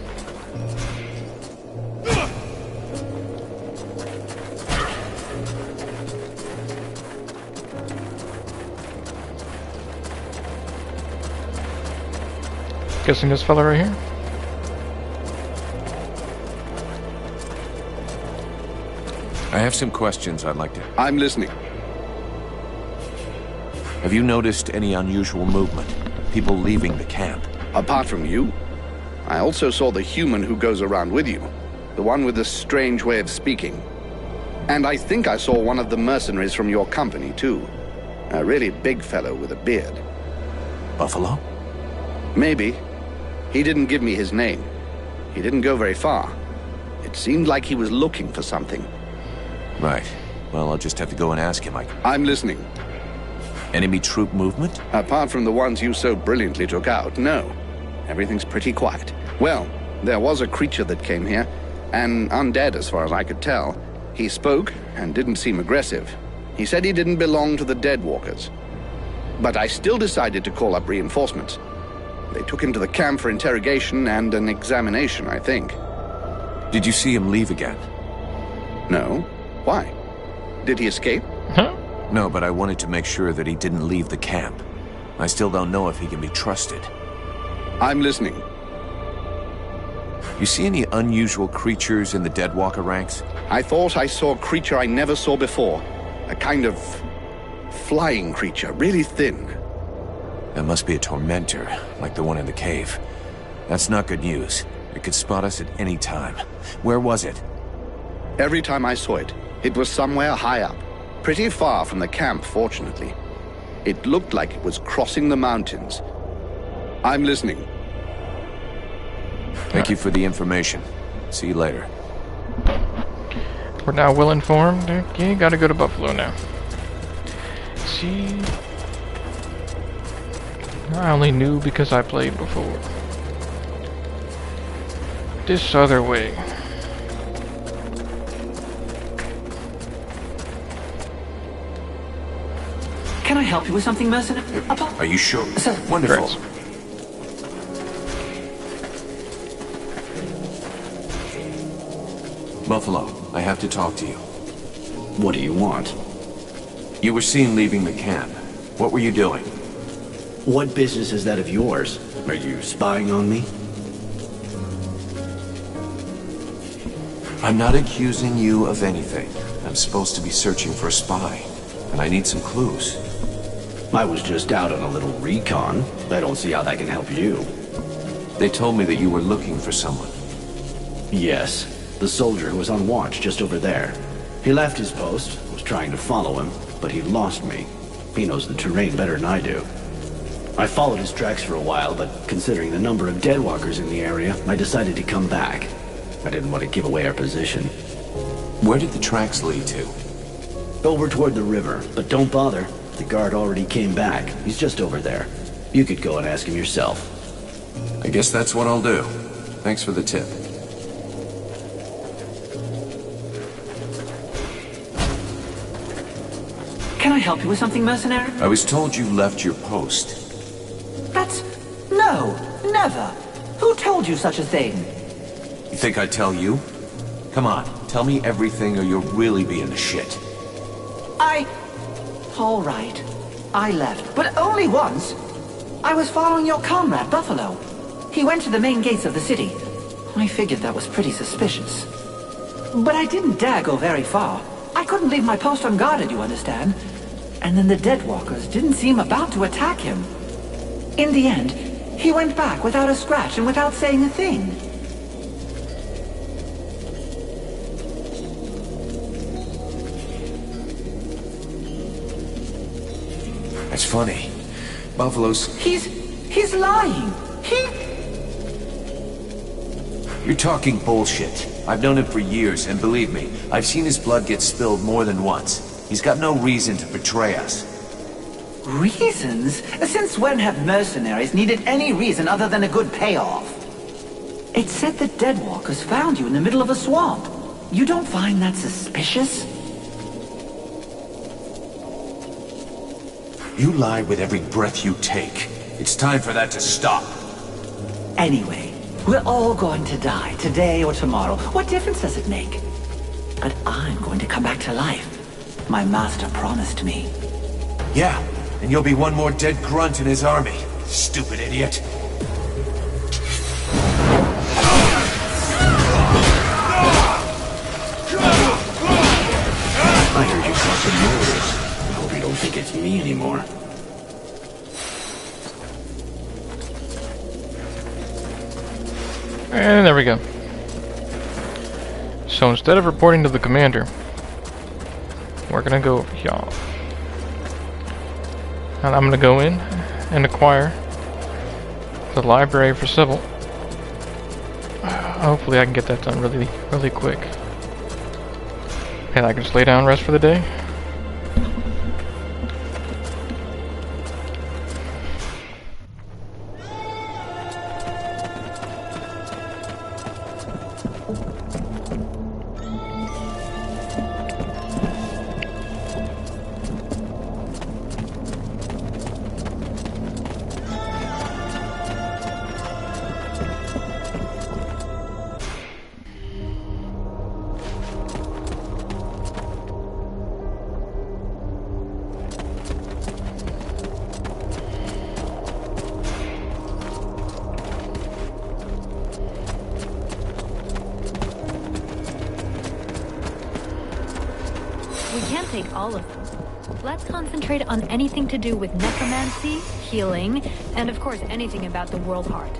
Guessing this fella right here? I have some questions I'd like to... I'm listening. Have you noticed any unusual movement? People leaving the camp? Apart from you, I also saw the human who goes around with you. The one with the strange way of speaking. And I think I saw one of the mercenaries from your company, too. A really big fellow with a beard. Buffalo? Maybe. He didn't give me his name. He didn't go very far. It seemed like he was looking for something. Right. Well, I'll just have to go and ask him. I'm listening. Enemy troop movement? Apart from the ones you so brilliantly took out, no. Everything's pretty quiet. Well, there was a creature that came here, an undead as far as I could tell. He spoke and didn't seem aggressive. He said he didn't belong to the Deadwalkers. But I still decided to call up reinforcements. They took him to the camp for interrogation and an examination, I think. Did you see him leave again? No. Why? Did he escape? No, but I wanted to make sure that he didn't leave the camp. I still don't know if he can be trusted. I'm listening. You see any unusual creatures in the Deadwalker ranks? I thought I saw a creature I never saw before. A kind of flying creature, really thin. That must be a tormentor, like the one in the cave. That's not good news. It could spot us at any time. Where was it? Every time I saw it, it was somewhere high up. Pretty far from the camp, fortunately. It looked like it was crossing the mountains. I'm listening. Thank you for the information. See you later. We're now well informed. Okay, gotta go to Buffalo now. See, I only knew because I played before. This other way. Can I help you with something, mercenary? Are you sure? Sir. Wonderful. Great. Buffalo, I have to talk to you. What do you want? You were seen leaving the camp. What were you doing? What business is that of yours? Are you spying on me? I'm not accusing you of anything. I'm supposed to be searching for a spy, and I need some clues. I was just out on a little recon. I don't see how that can help you. They told me that you were looking for someone. Yes, the soldier who was on watch just over there. He left his post, was trying to follow him, but he lost me. He knows the terrain better than I do. I followed his tracks for a while, but considering the number of Deadwalkers in the area, I decided to come back. I didn't want to give away our position. Where did the tracks lead to? Over toward the river, but don't bother. The guard already came back. He's just over there. You could go and ask him yourself. I guess that's what I'll do. Thanks for the tip. Can I help you with something, mercenary? I was told you left your post. That's... No, never. Who told you such a thing? You think I'd tell you? Come on, tell me everything or you'll really be in the shit. All right. I left, but only once. I was following your comrade, Buffalo. He went to the main gates of the city. I figured that was pretty suspicious. But I didn't dare go very far. I couldn't leave my post unguarded, you understand? And then the Deadwalkers didn't seem about to attack him. In the end, he went back without a scratch and without saying a thing. That's funny. Buffalo's... He's lying. You're talking bullshit. I've known him for years, and believe me, I've seen his blood get spilled more than once. He's got no reason to betray us. Reasons? Since when have mercenaries needed any reason other than a good payoff? It said the Deadwalkers found you in the middle of a swamp. You don't find that suspicious? You lie with every breath you take. It's time for that to stop. Anyway, we're all going to die, today or tomorrow. What difference does it make? But I'm going to come back to life. My master promised me. Yeah, and you'll be one more dead grunt in his army. Stupid idiot. I heard you crossing borders. I hope you don't think it's me anymore. And there we go. So instead of reporting to the commander, we're gonna go here. And I'm gonna go in and acquire the library for Civil. Hopefully I can get that done really quick. And I can just lay down and rest for the day. We can't take all of them. Let's concentrate on anything to do with necromancy, healing, and of course anything about the world heart.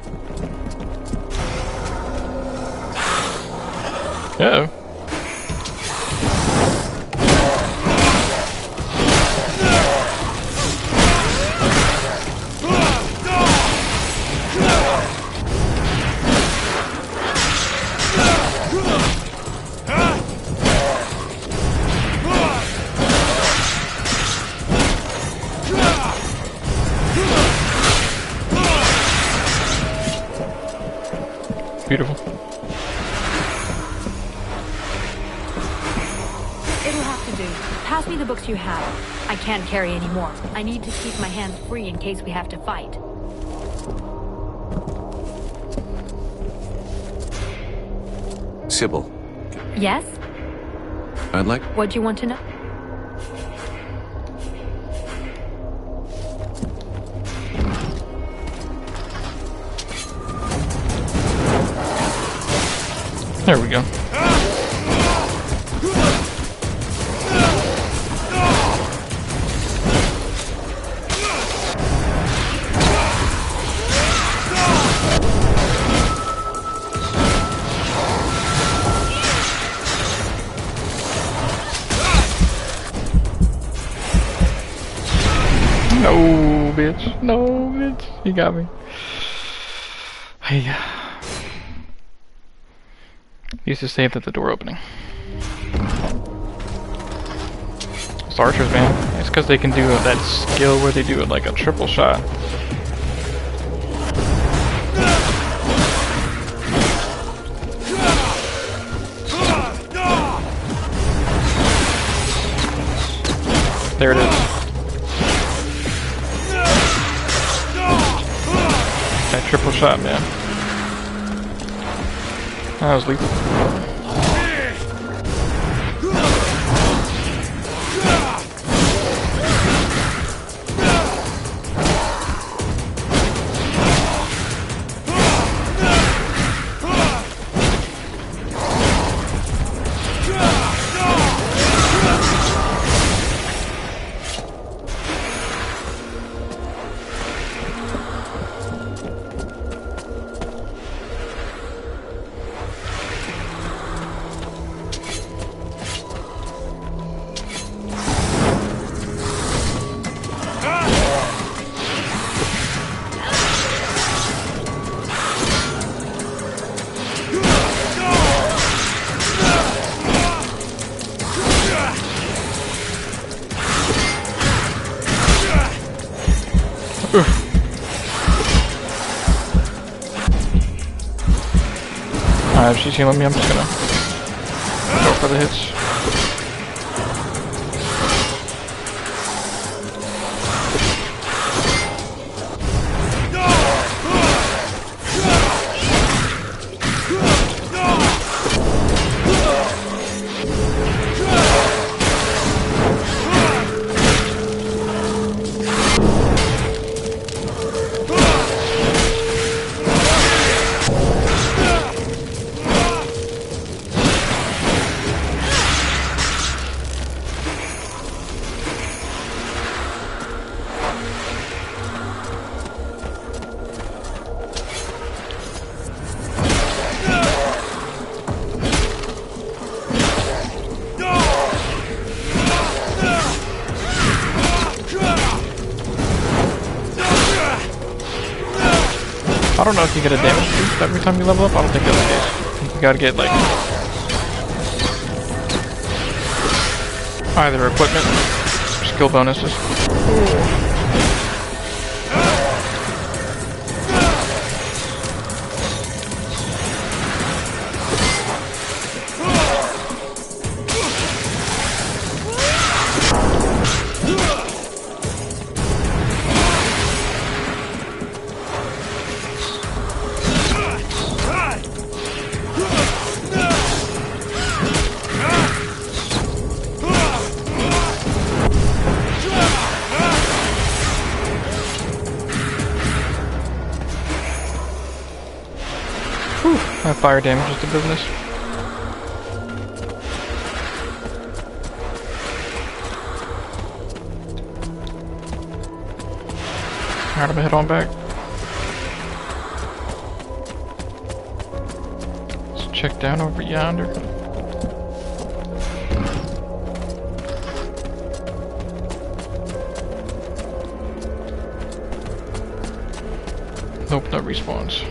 Uh-oh. Beautiful. It'll have to do. Pass me the books you have. I can't carry any more. I need to keep my hands free in case we have to fight. Sybil, Yes? I'd like... What do you want to know? There we go. No, bitch. No, bitch. You got me. Hey. Used to save at the door opening. It's archers, man. It's because they can do that skill where they do it like a triple shot. There it is. That triple shot, man. That was lethal. Alright, if she's healing me, I'm just gonna go for the hits. I don't know if you get a damage boost every time you level up. I don't think that's the case. You gotta get like either equipment or skill bonuses. That fire damage is the business. Alright, I'm gonna head on back. Let's check down over yonder. Nope, no respawns.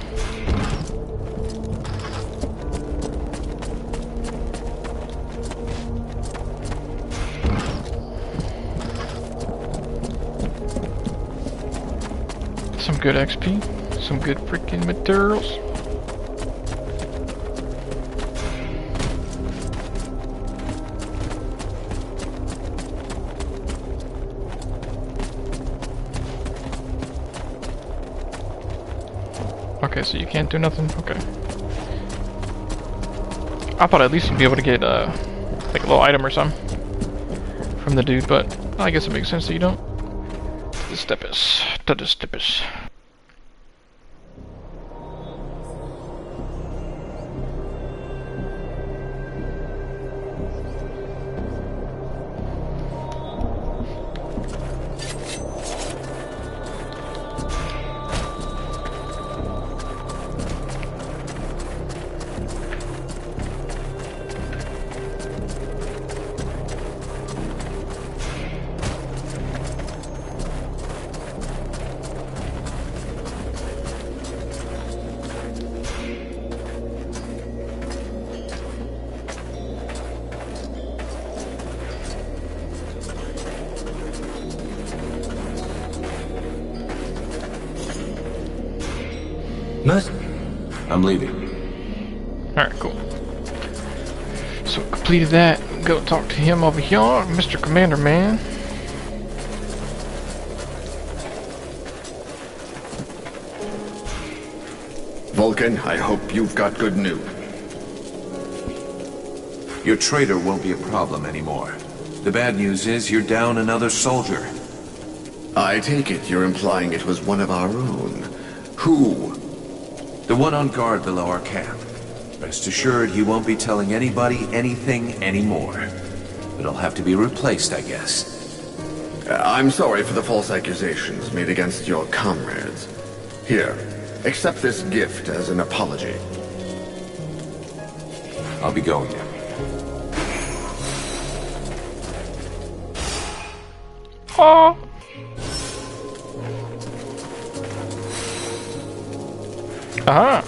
Some good XP, some good freaking materials. Okay, so you can't do nothing? Okay. I thought at least you'd be able to get, like a little item or something from the dude, but I guess it makes sense that you don't. To the steppers. I'm leaving. Alright, cool. So completed that. Go talk to him over here, Mr. Commander Man. Vulcan, I hope you've got good news. Your traitor won't be a problem anymore. The bad news is you're down another soldier. I take it you're implying it was one of our own. Who? The one on guard below our camp. Rest assured he won't be telling anybody anything anymore. But he'll have to be replaced, I guess. I'm sorry for the false accusations made against your comrades. Here, accept this gift as an apology. I'll be going now. Oh. Aha!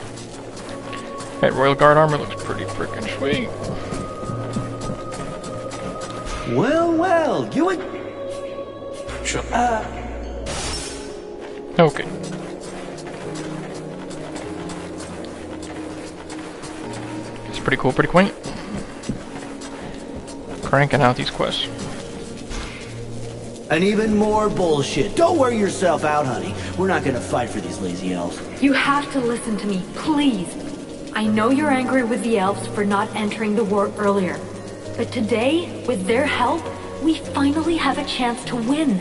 That Royal Guard armor looks pretty freaking sweet. Well, well, you would... Sure. Okay. It's pretty cool, pretty quaint. Cranking out these quests. And even more bullshit. Don't wear yourself out, honey. We're not gonna fight for these lazy elves. You have to listen to me, please. I know you're angry with the elves for not entering the war earlier. But today, with their help, we finally have a chance to win.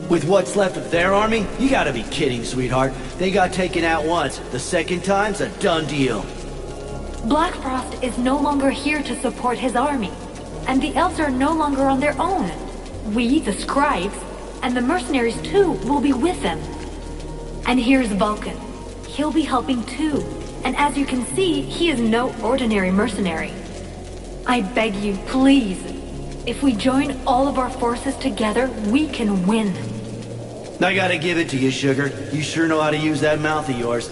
With what's left of their army? You gotta be kidding, sweetheart. They got taken out once. The second time's a done deal. Black Frost is no longer here to support his army. And the elves are no longer on their own. We, the scribes, and the mercenaries too, will be with them. And here's Vulcan. He'll be helping too. And as you can see, he is no ordinary mercenary. I beg you, please. If we join all of our forces together, we can win. I gotta give it to you, Sugar. You sure know how to use that mouth of yours.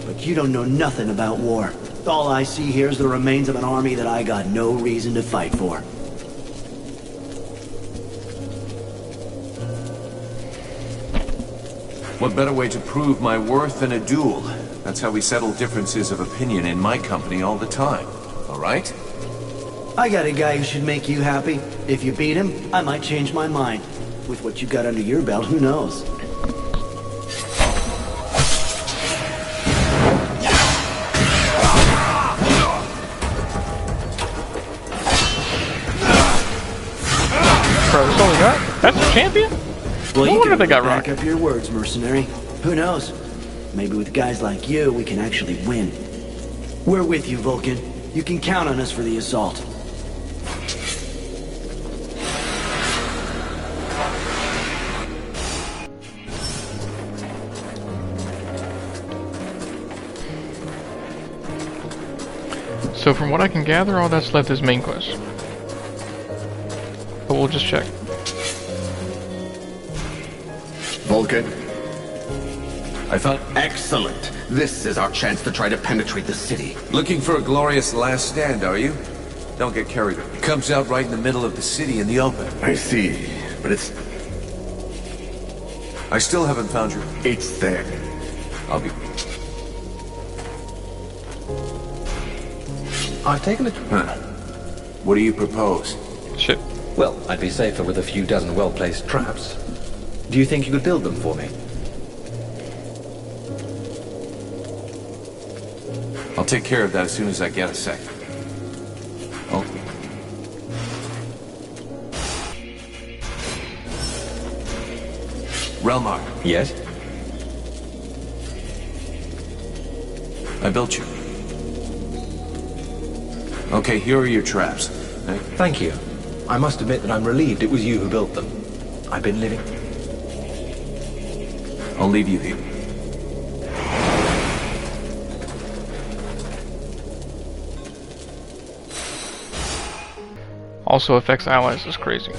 But you don't know nothing about war. All I see here is the remains of an army that I got no reason to fight for. What better way to prove my worth than a duel? That's how we settle differences of opinion in my company all the time. All right? I got a guy who should make you happy. If you beat him, I might change my mind. With what you got under your belt, who knows? Bro, that's all we got? That's the champion? Well, no you wonder can they got back rocked. up your words, mercenary. Who knows? Maybe with guys like you, we can actually win. We're with you, Vulcan. You can count on us for the assault. So from what I can gather, all that's left is main quest. But we'll just check. Vulcan. I found... Excellent. This is our chance to try to penetrate the city. Looking for a glorious last stand, are you? Don't get carried away. It comes out right in the middle of the city in the open. I see, but it's... I still haven't found your... It's there. I'll be... I've taken it. Huh. What do you propose? Shit. Well, I'd be safer with a few dozen well-placed traps. Do you think you could build them for me? I'll take care of that as soon as I get a sec. Oh. Relmar. Yes? I built you. Okay, here are your traps. Thank you. I must admit that I'm relieved it was you who built them. I've been living... I'll leave you here. Also affects allies is crazy.